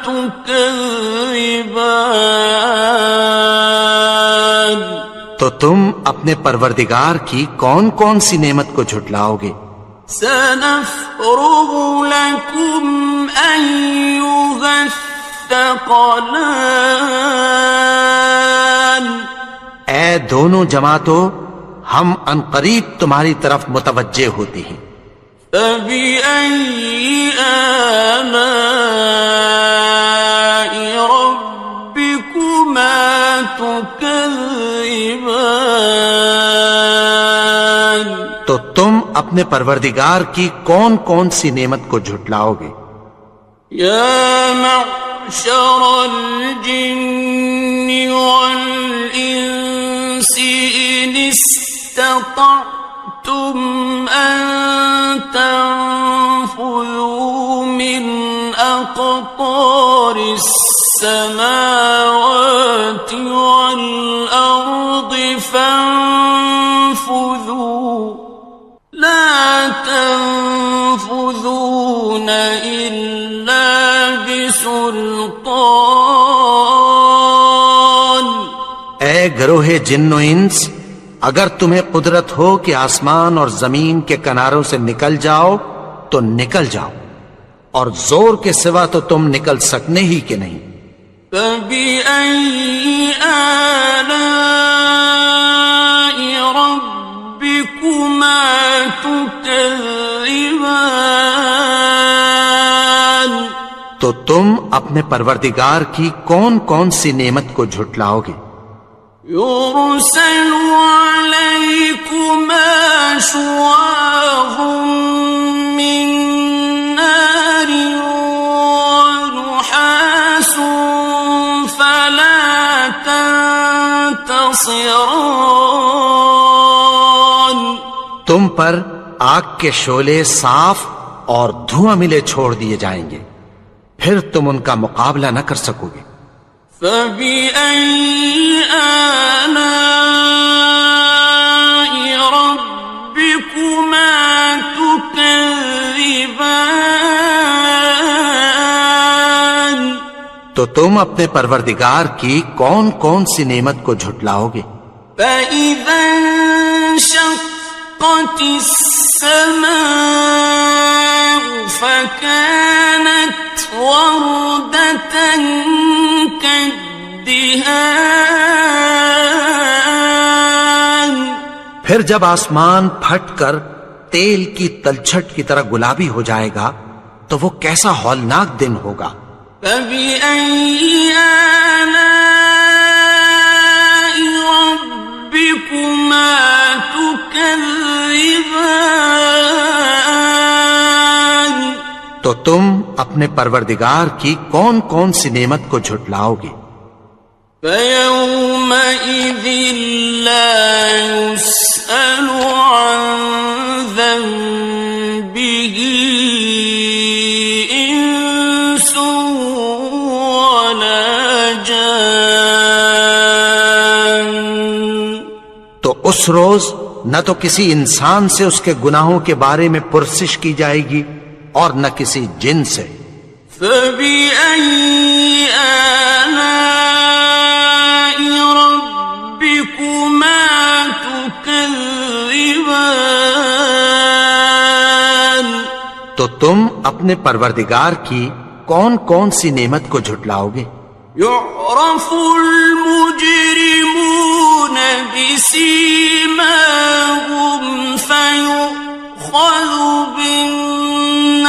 تُكَذِّبَانِ؟ تو تم اپنے پروردگار کی کون کون سی نعمت کو جھٹلاؤ گے؟ سَنَفْرُغُ لَكُمْ أَيُّهَ الثَّقَلَانِ، اے دونوں جماعتوں، ہم عنقریب تمہاری طرف متوجہ ہوتے ہیں۔ فَبِأَيِّ آلَاءِ رَبِّكُمَا تُكَذِّبَانِ؟ تو تم اپنے پروردگار کی کون کون سی نعمت کو جھٹلاؤ گے؟ يَا مَعْشَرَ الْجِنِّ وَالْإِنسِ إِنِ اسْتَطَعْتُمْ أَن تَنفُذُوا مِنْ أَقْطَارِ السَّمَاوَاتِ وَالْأَرْضِ فَانفُذُوا لَا تَنفُذُونَ إِلَّا بِسُلْطَانٍ۔ اے گروہ جن و انس، اگر تمہیں قدرت ہو کہ آسمان اور زمین کے کناروں سے نکل جاؤ تو نکل جاؤ، اور زور کے سوا تو تم نکل سکنے ہی کہ نہیں۔ فَبِأَيِّ آلَاءِ رَبِّكُمَا تُكَذِّبَانِ، تو تم اپنے پروردگار کی کون کون سی نعمت کو جھٹلاؤ گے؟ يُرْسَلُ عَلَيْكُمَا شُوَاظٌ مِّن نَّارٍ وَنُحَاسٌ فَلَا تَنتَصِرَانِ، تم پر آگ کے شعلے صاف اور دھواں ملے چھوڑ دیے جائیں گے، پھر تم ان کا مقابلہ نہ کر سکو گے۔ فَبِأَيِّ آلَاءِ رَبِّكُمَا تُكَذِّبَانِ، تو تم اپنے پروردگار کی کون کون سی نعمت کو جھٹلاؤ گے؟ فَإِذَا انشَقَّتِ السَّمَاءُ فَكَانَتْ وَرْدَةً كَالدِّهَانِ، پھر جب آسمان پھٹ کر تیل کی تلچھٹ کی طرح گلابی ہو جائے گا تو وہ کیسا ہولناک دن ہوگا۔ فَبِأَيِّ آلَاءِ رَبِّكُمَا تُكَذِّبَانِ، تو تم اپنے پروردگار کی کون کون سی نعمت کو جھٹلاؤ گے؟ فَيَوْمَئِذٍ لَا يُسْأَلُ عَنْ ذَنبِهِ إِنسٌ وَلَا جَانٌ، تو اس روز نہ تو کسی انسان سے اس کے گناہوں کے بارے میں پرسش کی جائے گی اور نہ کسی جن سے۔ فَبِأَيِّ آلَاءِ رَبِّكُمَا تُكَذِّبَانِ، تو تم اپنے پروردگار کی کون کون سی نعمت کو جھٹلاؤ گے؟ يُعْرَفُ الْمُجْرِمُونَ بِسِيمَاهُمْ فَيُؤْخَذُ بِالنَّوَاصِي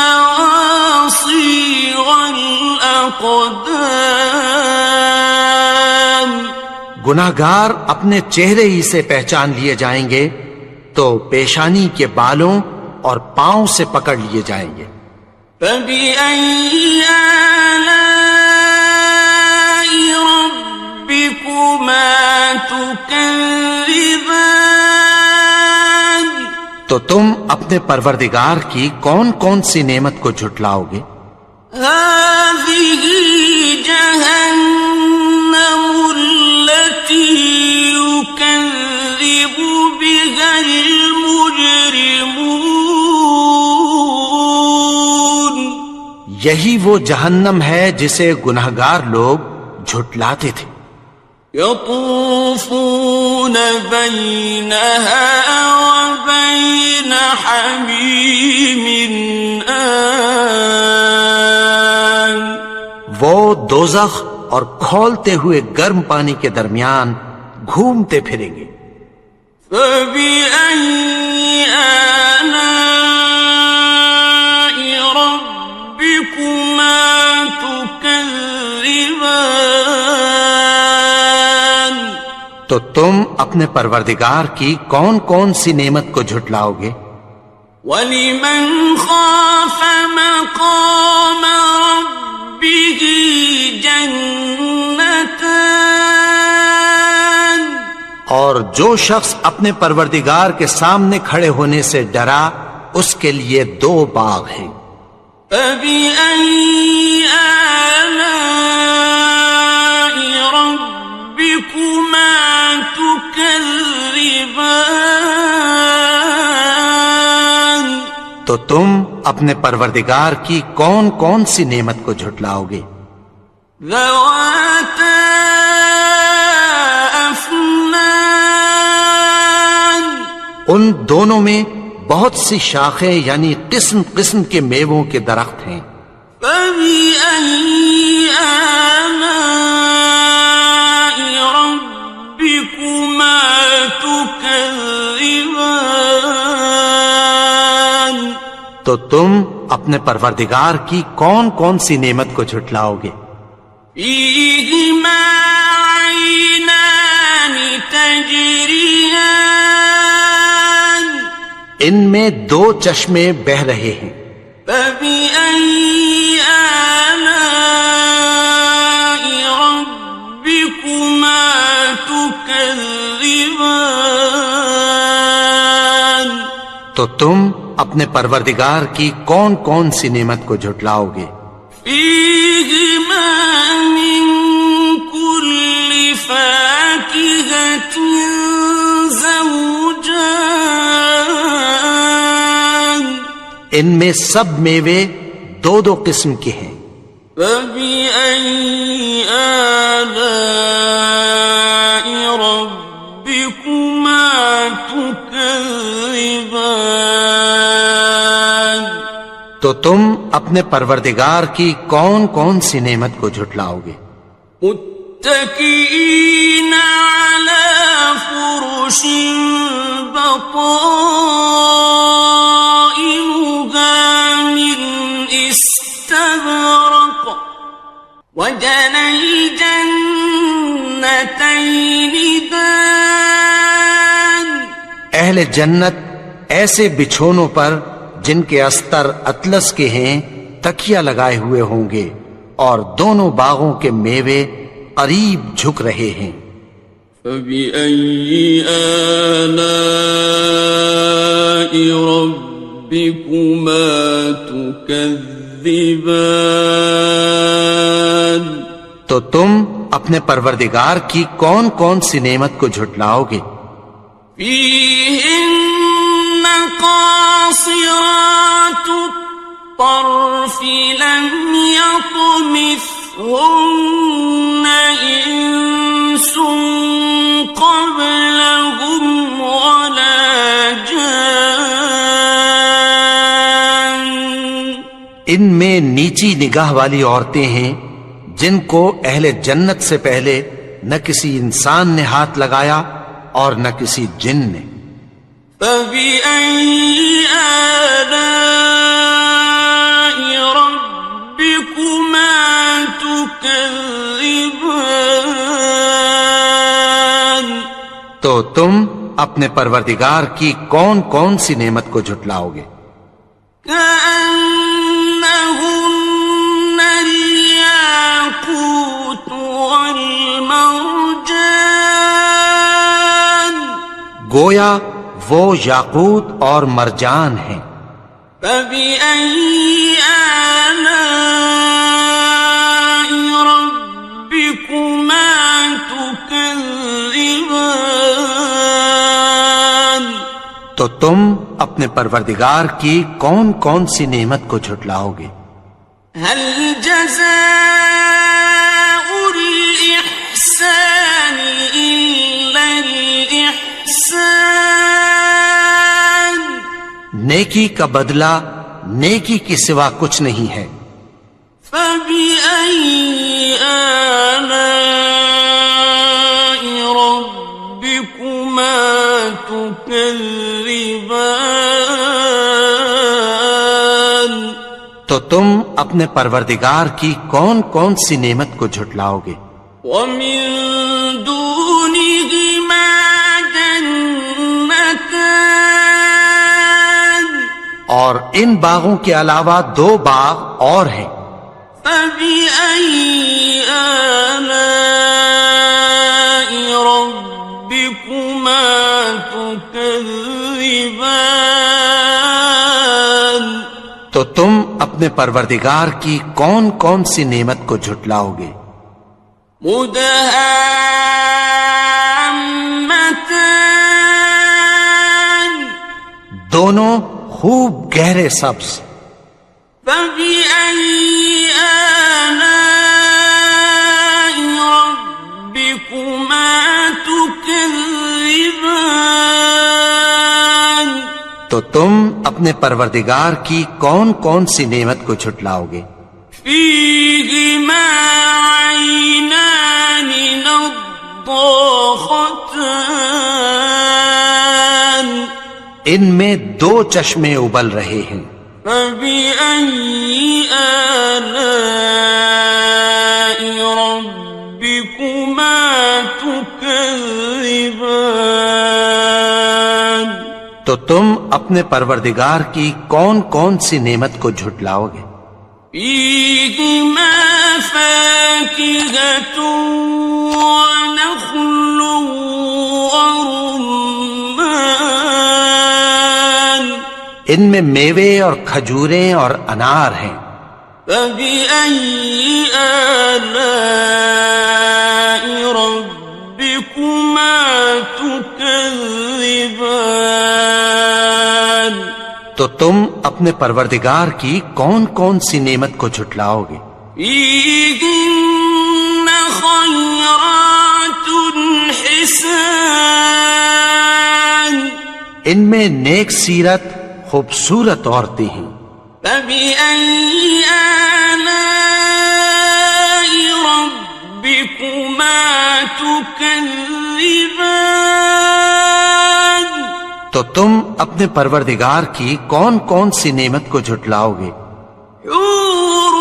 وَالْأَقْدَامِ، گناہگار اپنے چہرے ہی سے پہچان لیے جائیں گے تو پیشانی کے بالوں اور پاؤں سے پکڑ لیے جائیں گے۔ فَبِأَيِّ آلَاءِ رَبِّكُمَا تُكَذِّبَانِ، تو تم اپنے پروردگار کی کون کون سی نعمت کو جھٹلاؤ گے؟ هَٰذِهِ جَهَنَّمُ الَّتِي يُكَذِّبُ بِهَا الْمُجْرِمُونَ، یہی وہ جہنم ہے جسے گناہگار لوگ جھٹلاتے تھے۔ يَطُوفُونَ بَيْنَهَا وَبَيْنَ حَمِيمٍ آنٍ، وہ دوزخ اور کھولتے ہوئے گرم پانی کے درمیان گھومتے پھریں گے۔ فَبِأَيِّ آلَاءِ رَبِّكُمَا تُكَذِّبَانِ، تو تم اپنے پروردگار کی کون کون سی نعمت کو جھٹلاؤ گے؟ وَلِمَنْ خَافَ مَقَامَ رَبِّهِ جَنَّتَانِ، اور جو شخص اپنے پروردگار کے سامنے کھڑے ہونے سے ڈرا اس کے لیے 2 باغ ہیں۔ فَبِأَيِّ آلَاءِ رَبِّكُمَا تُكَذِّبَانِ، تو تم اپنے پروردگار کی کون کون سی نعمت کو جھٹلاؤ گے؟ ذَوَاتَا أَفْنَانٍ أكنان ان دونوں میں بہت سی شاخیں یعنی قسم قسم کے میووں کے درخت ہیں. فبأي آلاء ربكما تكذبان تو تم اپنے پروردگار کی کون کون سی نعمت کو جھٹلاؤ گے؟ فيهما عينان تجريان ان میں دو چشمے بہ رہے ہیں. فبأي آلاء ربكما تكذبان تو تم اپنے پروردگار کی کون کون سی نعمت کو جھٹلاؤ گے؟ فيهما من كل فاكهة زوجان ان میں سب میوے دو دو قسم کے ہیں. فبأي آلاء ربكما تكذبان تو تم اپنے پروردگار کی کون کون سی نعمت کو جھٹلاؤ گے؟ متكئين على فرش بطائنها من استبرق وجنى الجنتين دان اہل جنت ایسے بچھونوں پر جن کے استر اطلس کے ہیں تکیہ لگائے ہوئے ہوں گے اور دونوں باغوں کے میوے قریب جھک رہے ہیں. فبأي آلاء ربكما تكذبان تو تم اپنے پروردگار کی کون کون سی نعمت کو جھٹلاؤ گے؟ فيهن قاصرات الطرف لم يطمثهن إنس قبلهم ولا جان ان میں نیچی نگاہ والی عورتیں ہیں جن کو اہل جنت سے پہلے نہ کسی انسان نے ہاتھ لگایا اور نہ کسی جن نے. فبأي آلاء ربكما تكذبان تو تم اپنے پروردگار کی کون کون سی نعمت کو جھٹلاؤ گے؟ كأنهن الياقوت والمرجان گویا وہ یاقوت اور مرجان ہیں. فبأي آلاء ربكما تكذبان تو تم اپنے پروردگار کی کون کون سی نعمت کو جھٹلاؤ گے؟ هل جزاء الإحسان إلا الإحسان نیکی کا بدلہ نیکی کے سوا کچھ نہیں ہے. فبأي آلاء ربكما تكذبان تو تم اپنے پروردگار کی کون کون سی نعمت کو جھٹلاؤ گے؟ ومن دونهما جنتان اور ان باغوں کے علاوہ دو باغ اور ہیں. فبأي آلاء ربكما تكذبان تو تم اپنے پروردگار کی کون کون سی نعمت کو جھٹلاؤ گے؟ مدهامتان دونوں خوب گہرے سبز. فبأي آلاء ربكما تكذبان تو تم اپنے پروردگار کی کون کون سی نعمت کو جھٹلاؤ گے؟ فيهما عينان نضاختان ان میں دو چشمے ابل رہے ہیں، فبأي آلاء ربكما تكذبان تو تم اپنے پروردگار کی کون کون سی نعمت کو جھٹلاؤ گے؟ فيهما فاكهة ونخل ورمان ان میں میوے اور کھجوریں اور انار ہیں، فبأي آلاء ربكما تكذبان تو تم اپنے پروردگار کی کون کون سی نعمت کو جھٹلاؤ گے؟ فيهن خيرات حسان ان میں نیک سیرت خوبصورت عورتیں ہیں، فبأي آلاء ربكما تكذبان تو تم اپنے پروردگار کی کون کون سی نعمت کو جھٹلاؤ گے؟ حور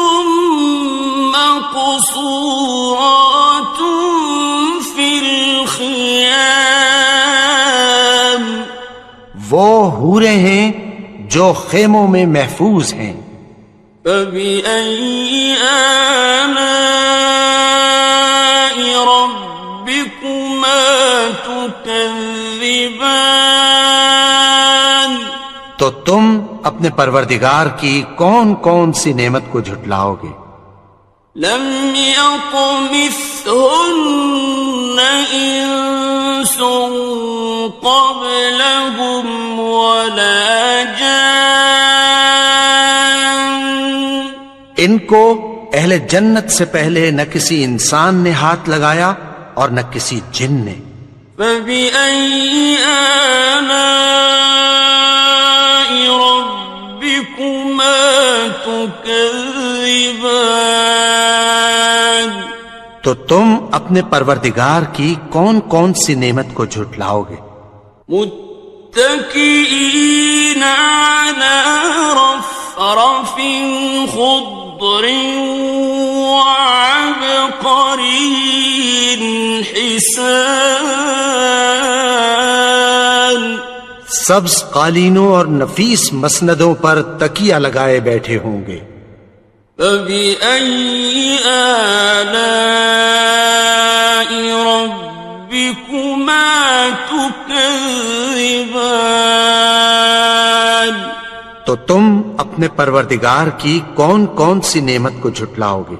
مقصورات في الخيام وہ حوریں ہیں جو خیموں میں محفوظ ہیں، فبأي آلاء ربكما تكذبان تو تم اپنے پروردگار کی کون کون سی نعمت کو جھٹلاؤ گے؟ لم يطمثهن إنس قبلهم ولا جان ان کو اہل جنت سے پہلے نہ کسی انسان نے ہاتھ لگایا اور نہ کسی جن نے، فبأي آلاء ربكما تكذبان تو تم اپنے پروردگار کی کون کون سی نعمت کو جھٹلاؤ گے؟ متكئين على رفرف خضر وعبقري حسان سبز قالینوں اور نفیس مسندوں پر تکیہ لگائے بیٹھے ہوں گے، فبأي آلاء ربكما تكذبان تو تم اپنے پروردگار کی کون کون سی نعمت کو جھٹلاؤ گے؟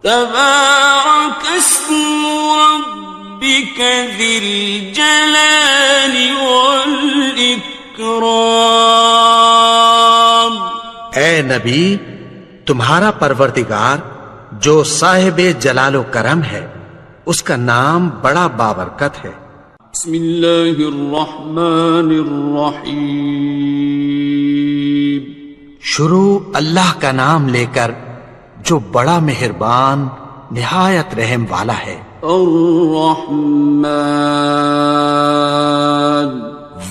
تبارك اسم ربك ذي الجلال والإكرام اے نبی، تمہارا پروردگار جو صاحب جلال و کرم ہے، اس کا نام بڑا بابرکت ہے۔ بسم اللہ الرحمن الرحیم شروع اللہ کا نام لے کر جو بڑا مہربان نہایت رحم والا ہے۔ الرحمن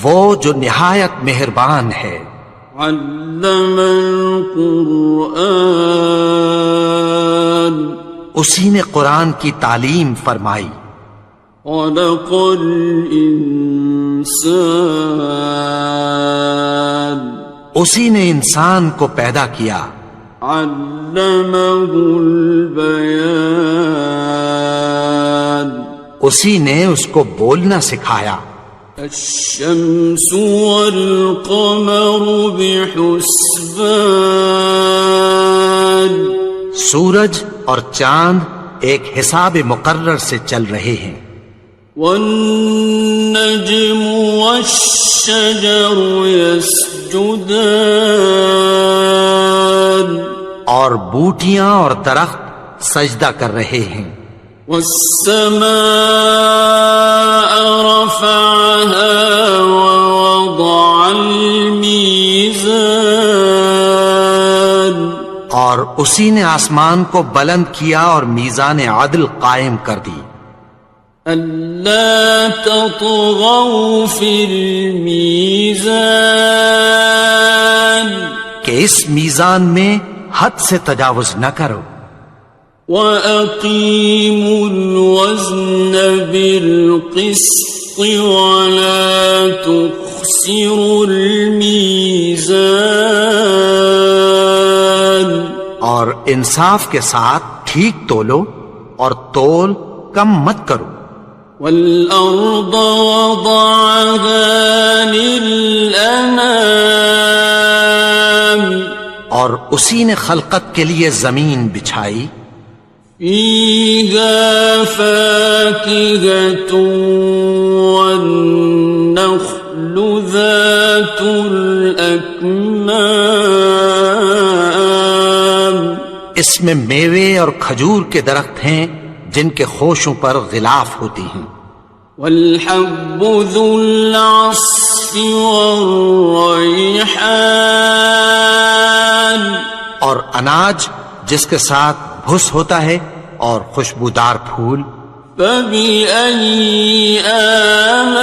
وہ جو نہایت مہربان ہے۔ علم القرآن اسی نے قرآن کی تعلیم فرمائی۔ خلق الانسان اسی نے انسان کو پیدا کیا۔ علمہ البیان اسی نے اس کو بولنا سکھایا۔ الشمس والقمر بحسبان سورج اور چاند ایک حساب مقرر سے چل رہے ہیں۔ والنجم والشجر يسجدان اور بوٹیاں اور درخت سجدہ کر رہے ہیں۔ والسماء رفعها ووضع الميزان اور اسی نے آسمان کو بلند کیا اور میزان عدل قائم کر دی ألا تطغوا في الميزان کہ اس میزان میں حد سے تجاوز نہ کرو وأقيموا الوزن بالقسط ولا تخسروا الميزان اور انصاف کے ساتھ ٹھیک تولو اور تول کم مت کرو والأرض وضعها للأنام اور اسی نے خلقت کے لیے زمین بچھائی فيها فاكهة والنخل ذات الأكمام اس میں میوے اور کھجور کے درخت ہیں جن کے خوشوں پر غلاف ہوتی ہیں والحب ذو العصف والريحان اور اناج جس کے ساتھ بھس ہوتا ہے اور خوشبودار پھول فبأي آلاء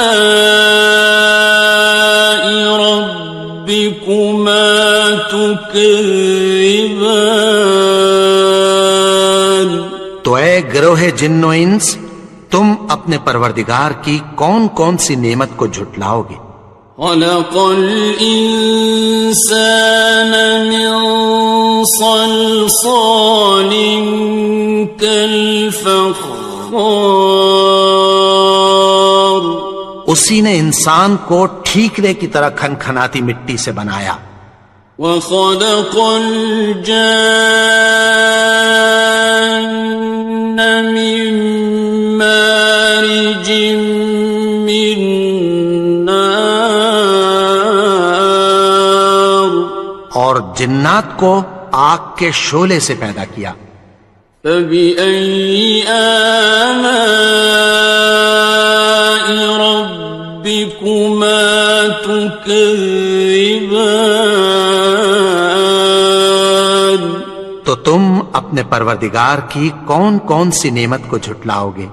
ربكما تكذبان تو اے گروہ جن و انس تم اپنے پروردگار کی کون کون سی نعمت کو جھٹلاؤ گے خلق الإنسان من صلصال كالفخار اسی نے انسان کو ٹھیکرے کی طرح کھنکھناتی مٹی سے بنایا وخلق الجان من مارج من نار اور جنات کو آگ کے شعلے سے پیدا کیا فبأي آلاء ربكما تكذبان تو تم اپنے پروردگار کی کون کون سی نعمت کو جھٹلاؤ گے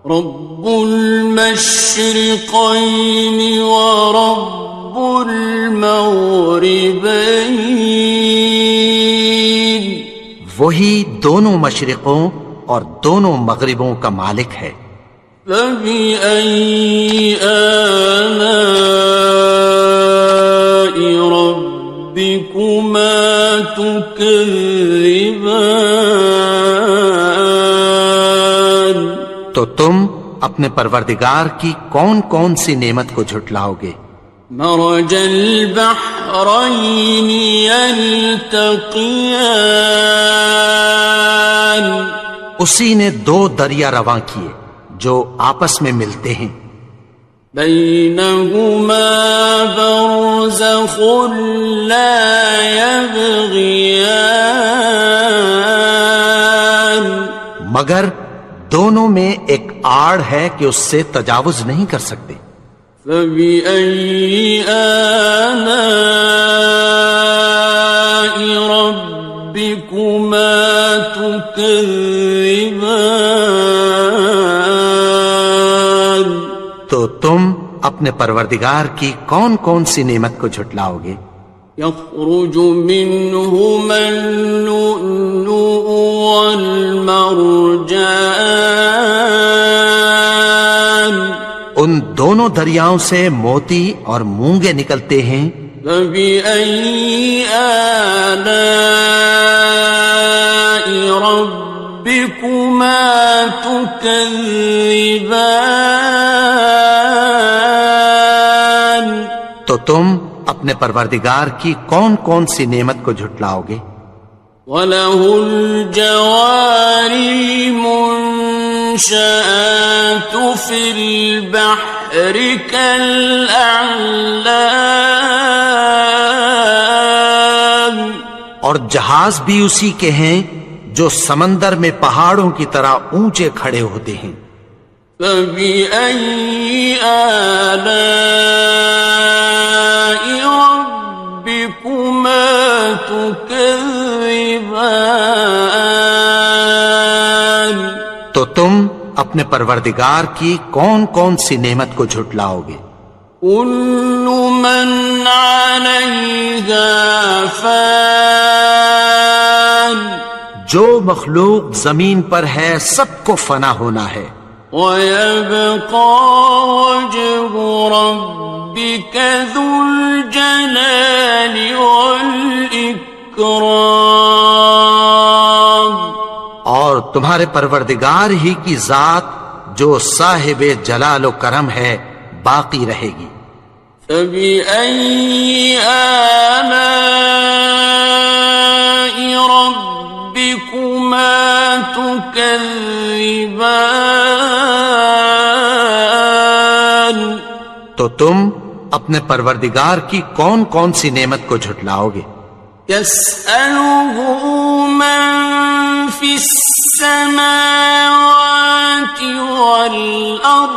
رب المشرقين ورب المغربين وہی دونوں مشرقوں اور دونوں مغربوں کا مالک ہے فبأي آلاء ربكما تكذبان تو تم اپنے پروردگار کی کون کون سی نعمت کو جھٹلاؤ گے مرج البحرين يلتقيان اسی نے دو دریا رواں کیے جو آپس میں ملتے ہیں بينهما برزخ لا يبغيان مگر دونوں میں ایک آڑ ہے کہ اس سے تجاوز نہیں کر سکتے فبأي آلاء ربكما تكذبان تو تم اپنے پروردگار کی کون کون سی نعمت کو جھٹلاؤ گے يخرج منهما اللؤلؤ والمرجان ان دونوں دریاؤں سے موتی اور مونگے نکلتے ہیں فبأي آلاء ربكما تكذبان تو تم اپنے پروردگار کی کون کون سی نعمت کو جھٹلاؤ گے وَلَهُ الْجَوَارِ الْمُنشَآتُ فِي الْبَحْرِ كَالْأَعْلَامِ اور جہاز بھی اسی کے ہیں جو سمندر میں پہاڑوں کی طرح اونچے کھڑے ہوتے ہیں فَبِأَيِّ آلَاءِ رَبِّكُمَا تُكَذِّبَانِ تو تم اپنے پروردگار کی کون کون سی نعمت کو جھٹلاؤ گے؟ كل من عليها فان جو مخلوق زمین پر ہے سب کو فنا ہونا ہے، ويبقى وجه ربك ذو الجلال والإكرام اور تمہارے پروردگار ہی کی ذات جو صاحب جلال و کرم ہے باقی رہے گی۔ فبأي آلاء ربكما تكذبان تو تم اپنے پروردگار کی کون کون سی نعمت کو جھٹلاؤ گے؟ يسأله من في السماوات والأرض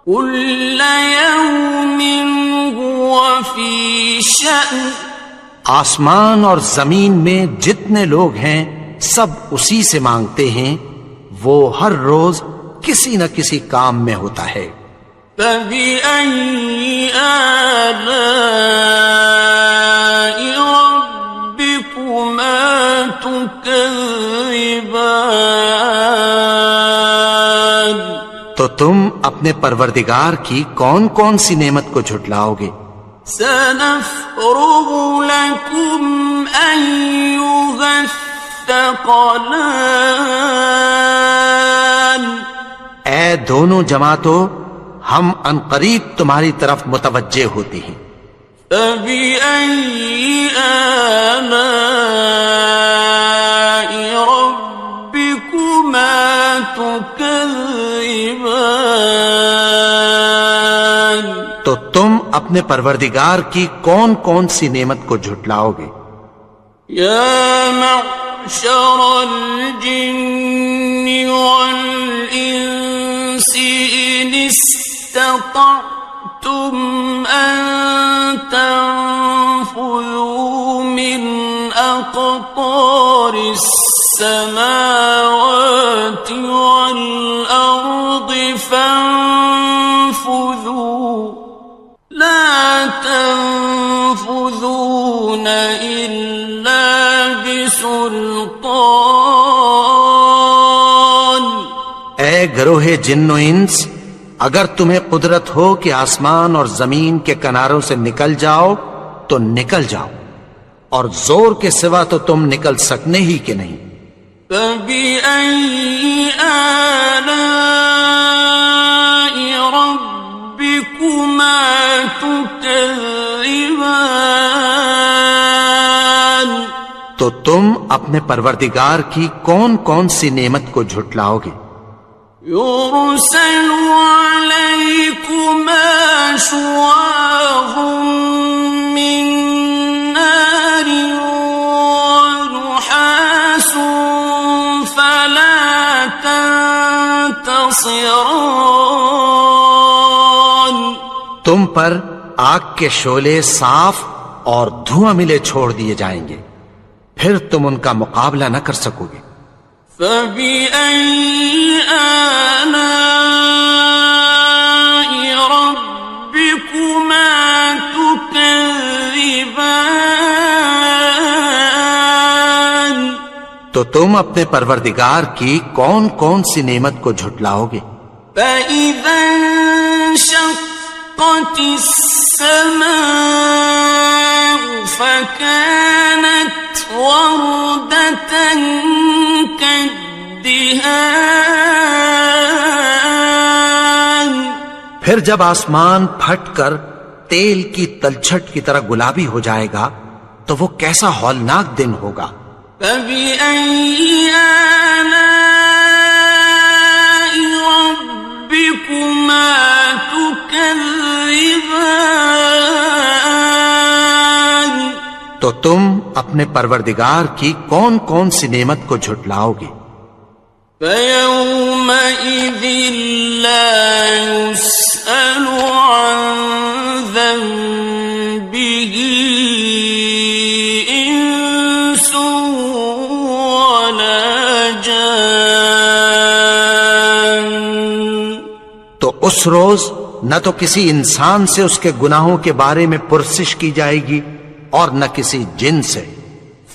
كل يوم هو في شأن آسمان اور زمین میں جتنے لوگ ہیں سب اسی سے مانگتے ہیں، وہ ہر روز کسی نہ کسی کام میں ہوتا ہے۔ فبأي آلاء ربكما تكذبان تو تم اپنے پروردگار کی کون کون سی نعمت کو جھٹلاؤ گے؟ سنفرغ لكم أيها الثقلان اے دونوں جماعتوں، ہم عنقریب تمہاری طرف متوجہ ہوتے ہیں۔ فبأي آلاء ربكما تكذبان تو تم اپنے پروردگار کی کون کون سی نعمت کو جھٹلاؤ گے؟ يا معشر الجن والإنس إن استطعتم أن تنفذوا من أقطار السماوات والأرض فانفذوا لا تنفذون إلا بسلطان اے گروہ جن و انس، اگر تمہیں قدرت ہو کہ آسمان اور زمین کے کناروں سے نکل جاؤ تو نکل جاؤ، اور زور کے سوا تو تم نکل سکنے ہی کہ نہیں۔ فبأي آلاء ربكما تكذبان تو تم اپنے پروردگار کی کون کون سی نعمت کو جھٹلاؤ گے؟ يرسل عليكما شواظ من نار ونحاس فلا تنتصران تم پر آگ کے شعلے صاف اور دھواں ملے چھوڑ دیے جائیں گے، پھر تم ان کا مقابلہ نہ کر سکو گے۔ فبأي آلاء ربكما تكذبان تو تم اپنے پروردگار کی کون کون سی نعمت کو جھٹلاؤ گے؟ فإذا انشقت السماء فكانت وردة كالدهان پھر جب آسمان پھٹ کر تیل کی تلچھٹ کی طرح گلابی ہو جائے گا تو وہ کیسا ہولناک دن ہوگا۔ فبأي آلاء ربكما تكذبان تو تم اپنے پروردگار کی کون کون سی نعمت کو جھٹلاؤ گے؟ فيومئذ لا يسأل عن ذنبه إنس ولا جان. تو اس روز نہ تو کسی انسان سے اس کے گناہوں کے بارے میں پرسش کی جائے گی اور نہ کسی جن سے.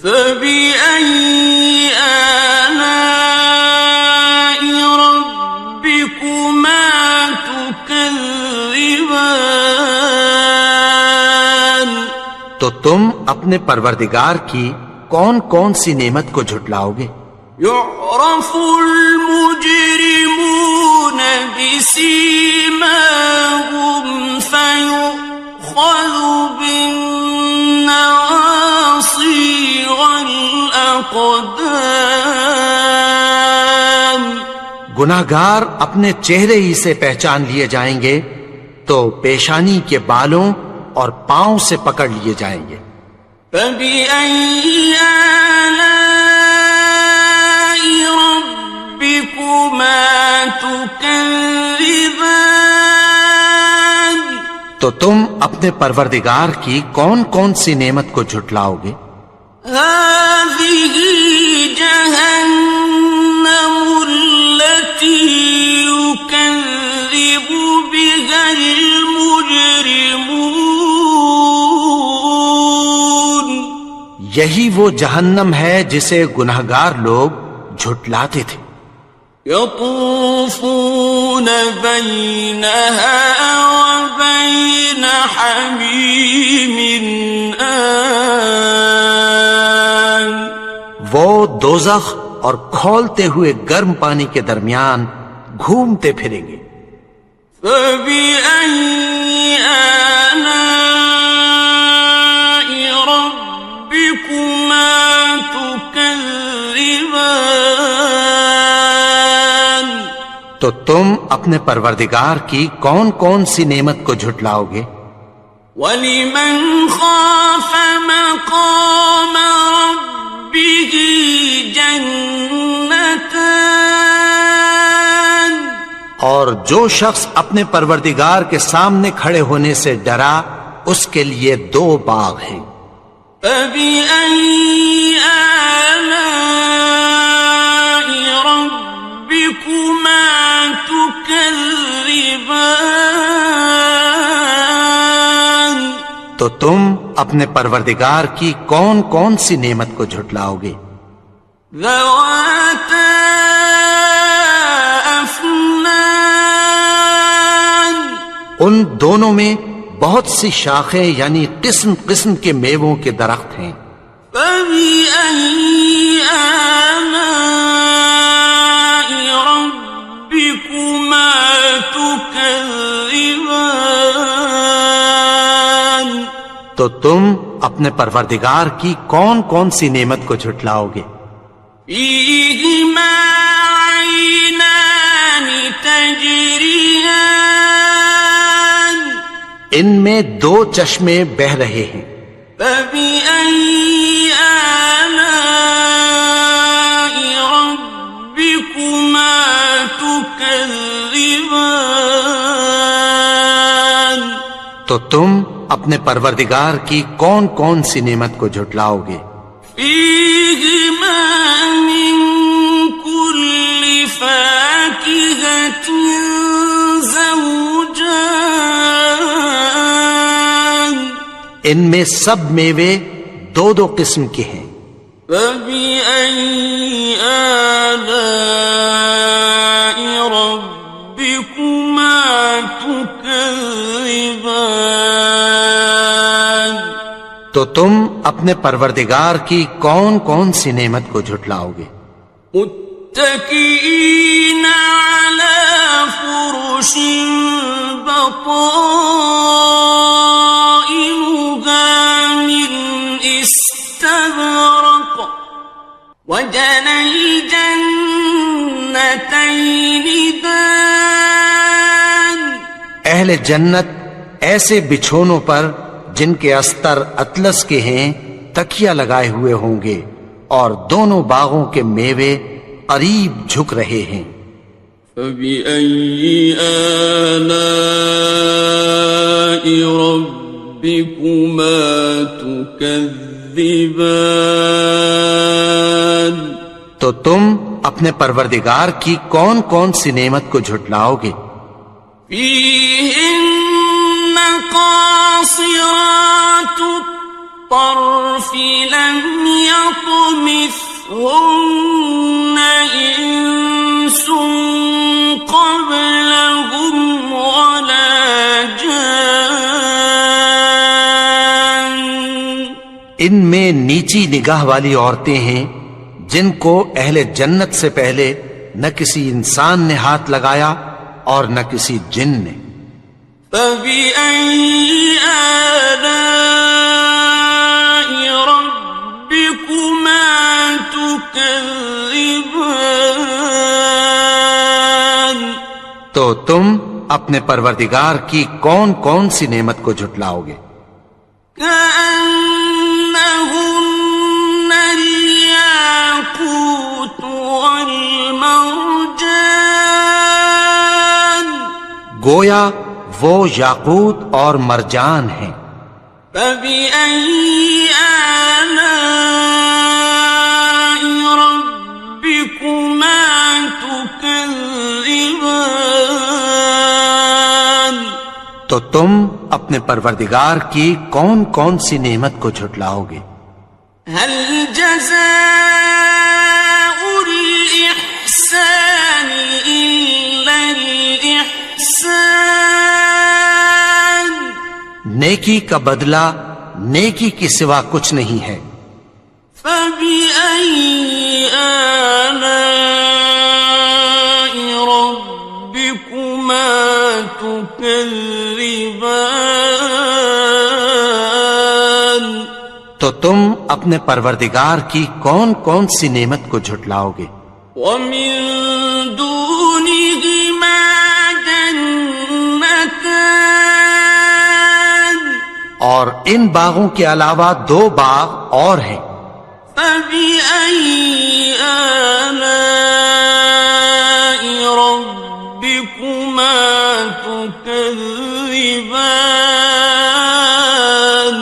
فَبِأَيِّ آلَاءِ رَبِّكُمَا تُكَذِّبَانِ. تو تم اپنے پروردگار کی کون کون سی نعمت کو جھٹلاؤ گے؟ يعرف المجرمون بسيماهم فيؤخذ بالنواصي والأقدام. گناہگار اپنے چہرے ہی سے پہچان لیے جائیں گے تو پیشانی کے بالوں اور پاؤں سے پکڑ لیے جائیں گے. فَبِأَيِّ آلَاءِ رَبِّكُمَا تُكَذِّبَانِ. تو تم اپنے پروردگار کی کون کون سی نعمت کو جھٹلاؤ گے؟ هَذِهِ جَهَنَّمُ الَّتِي يُكَذِّبُ بِهَا الْمُجْرِمُونَ. یہی وہ جہنم ہے جسے گناہگار لوگ جھٹلاتے تھے. يطوفون بينها وبين حميم آن. وہ دوزخ اور کھولتے ہوئے گرم پانی کے درمیان گھومتے پھریں گے. فَبِأَيِّ آلَاءِ رَبِّكُمَا تُكَذِّبَانِ. تو تم اپنے پروردگار کی کون کون سی نعمت کو جھٹلاؤ گے؟ وَلِمَنْ خَافَ مَقَامَ رَبِّهِ جَنَّتَانِ. اور جو شخص اپنے پروردگار کے سامنے کھڑے ہونے سے ڈرا اس کے لیے 2 باغ ہیں. فَبِأَيِّ آلَاءِ رَبِّكُمَا تُكَذِّبَانِ. تو تم اپنے پروردگار کی کون کون سی نعمت کو جھٹلاؤ گے؟ ذَوَاتَا أَفْنَانٍ. ان دونوں میں بہت سی شاخیں یعنی قسم قسم کے میووں کے درخت ہیں. فَبِأَيِّ آلَاءِ رَبِّكُمَا تُكَذِّبَانِ. تو تم اپنے پروردگار کی کون کون سی نعمت کو جھٹلاؤ گے؟ فِيهِمَا عَيْنَانِ تَجْرِيَانِ. ان میں 2 چشمے بہہ رہے ہیں. فَبِأَيِّ آلَاءِ رَبِّكُمَا تُكَذِّبَانِ. تو تم اپنے پروردگار کی کون کون سی نعمت کو جھٹلاؤ گے؟ فِيهِمَا مِن كُلِّ فَاكِهَةٍ زَوْجَانِ. ان میں سب میوے 2 قسم کے ہیں. فَبِأَيِّ آلَاءِ رَبِّكُمَا تُكَذِّبَانِ. تو تم اپنے پروردگار کی کون کون سی نعمت کو جھٹلاؤ گے؟ متكئين على فرش بطائنها من استبرق وجنى الجنتين دان. اہل جنت ایسے بچھونوں پر جن کے استر اطلس کے ہیں تکیہ لگائے ہوئے ہوں گے اور دونوں باغوں کے میوے قریب جھک رہے ہیں. فَبِأَيِّ آلَاءِ رَبِّكُمَا تُكَذِّبَانِ. تو تم اپنے پروردگار کی کون کون سی نعمت کو جھٹلاؤ گے؟ فيهن قاصرات الطرف لم يطمثهن إنس قبلهم ولا جان. ان میں نیچی نگاہ والی عورتیں ہیں جن کو اہل جنت سے پہلے نہ کسی انسان نے ہاتھ لگایا اور نہ کسی جن نے. فَبِأَيِّ آلَاءِ رَبِّكُمَا تُكَذِّبَانِ. تو تم اپنے پروردگار کی کون کون سی نعمت کو جھٹلاؤ گے؟ كأنهن الياقوت والمرجان. گویا وہ یاقوت اور مرجان ہیں. فبأي آلاء ربكما تكذبان. تو تم اپنے پروردگار کی کون کون سی نعمت کو جھٹلاؤ گے؟ هل جزاء الإحسان إلا الإحسان. نیکی کا بدلہ نیکی کی سوا کچھ نہیں ہے. فبأي آلاء ربكما تكذبان. تو تم اپنے پروردگار کی کون کون سی نعمت کو جھٹلاؤ گے؟ ومن دونهما جنتان. اور ان باغوں کے علاوہ دو باغ اور ہیں. فبأي آلاء ربكما تكذبان.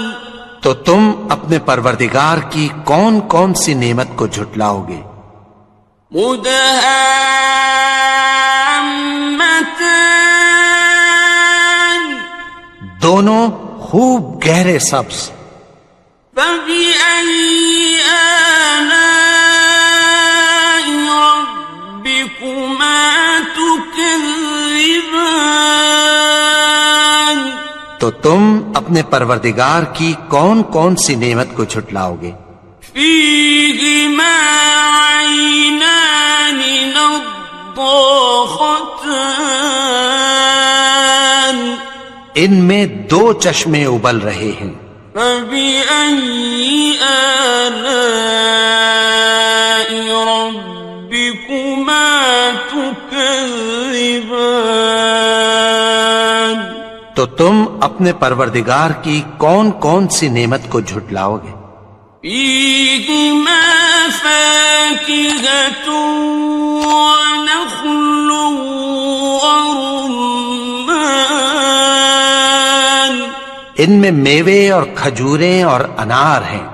تو تم اپنے پروردگار کی کون کون سی نعمت کو جھٹلاؤ گے؟ مدهامتان. دونوں خوب گہرے سبز. فبأي آلاء ربكما تكذبان. تو تم اپنے پروردگار کی کون کون سی نعمت کو جھٹلاؤ گے؟ فيهما عينان نضاختان. ان میں دو چشمے ابل رہے ہیں. فبأي آلاء ربكما تكذبان. تو تم اپنے پروردگار کی کون کون سی نعمت کو جھٹلاؤ گے؟ فيهما فاكهة ونخل ورمان. ان میں میوے اور کھجوریں اور انار ہیں.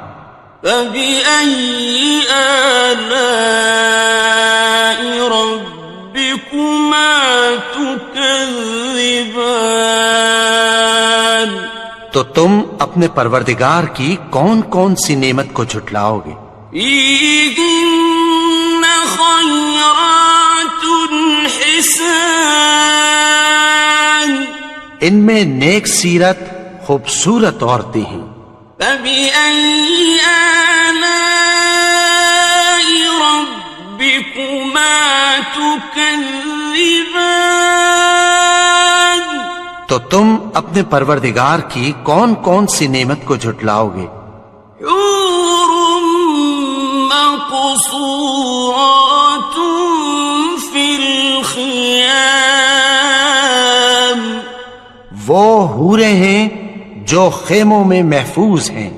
فبأي آلاء ربكما تكذبان. تو تم اپنے پروردگار کی کون کون سی نعمت کو جھٹلاؤ گے؟ فيهن خيرات حسان. ان میں نیک سیرت خوبصورت عورتیں ہیں. فبأي آلاء ربكما تكذبان. تو تم اپنے پروردگار کی کون کون سی نعمت کو جھٹلاؤ گے؟ حور مقصورات في الخيام. وہ حوریں ہیں جو خیموں میں محفوظ ہیں.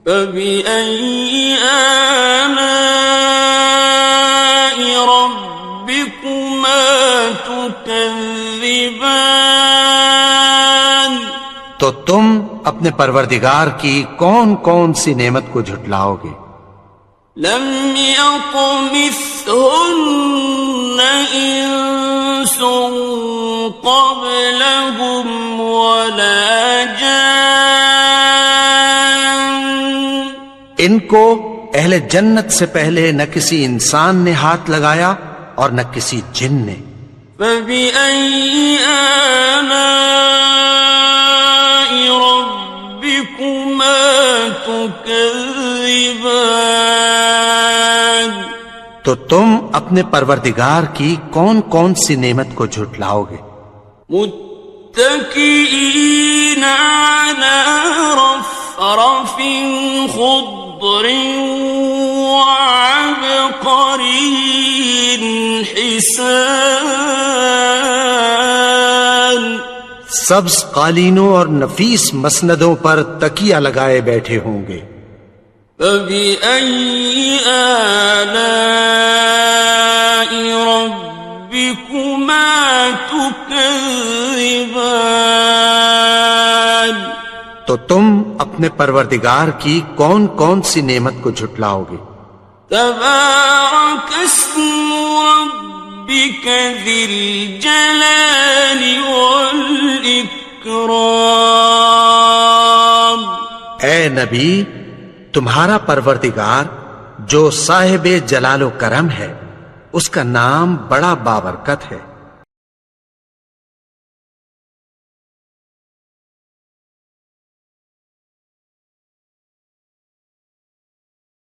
فبأي آلاء ربكما تكذبان. تو تم اپنے پروردگار کی کون کون سی نعمت کو جھٹلاؤ گے؟ لم يطمثهن إنس قبلهم ولا جان ان کو اہل جنت سے پہلے نہ کسی انسان نے ہاتھ لگایا اور نہ کسی جن نے. فبأي آلاء ربكما تكذبان تو تم اپنے پروردگار کی کون کون سی نعمت کو جھٹلاؤ گے؟ متكئين على رفرف خضر وعبقري حسان سبز قالینوں اور نفیس مسندوں پر تکیہ لگائے بیٹھے ہوں گے. فبأي آلاء ربكما تكذبان تو تم اپنے پروردگار کی کون کون سی نعمت کو جھٹلاؤ گے؟ تبارك اسم ربك ذي الجلال والإكرام. اے نبی، تمہارا پروردگار جو صاحب جلال و کرم ہے، اس کا نام بڑا بابرکت ہے.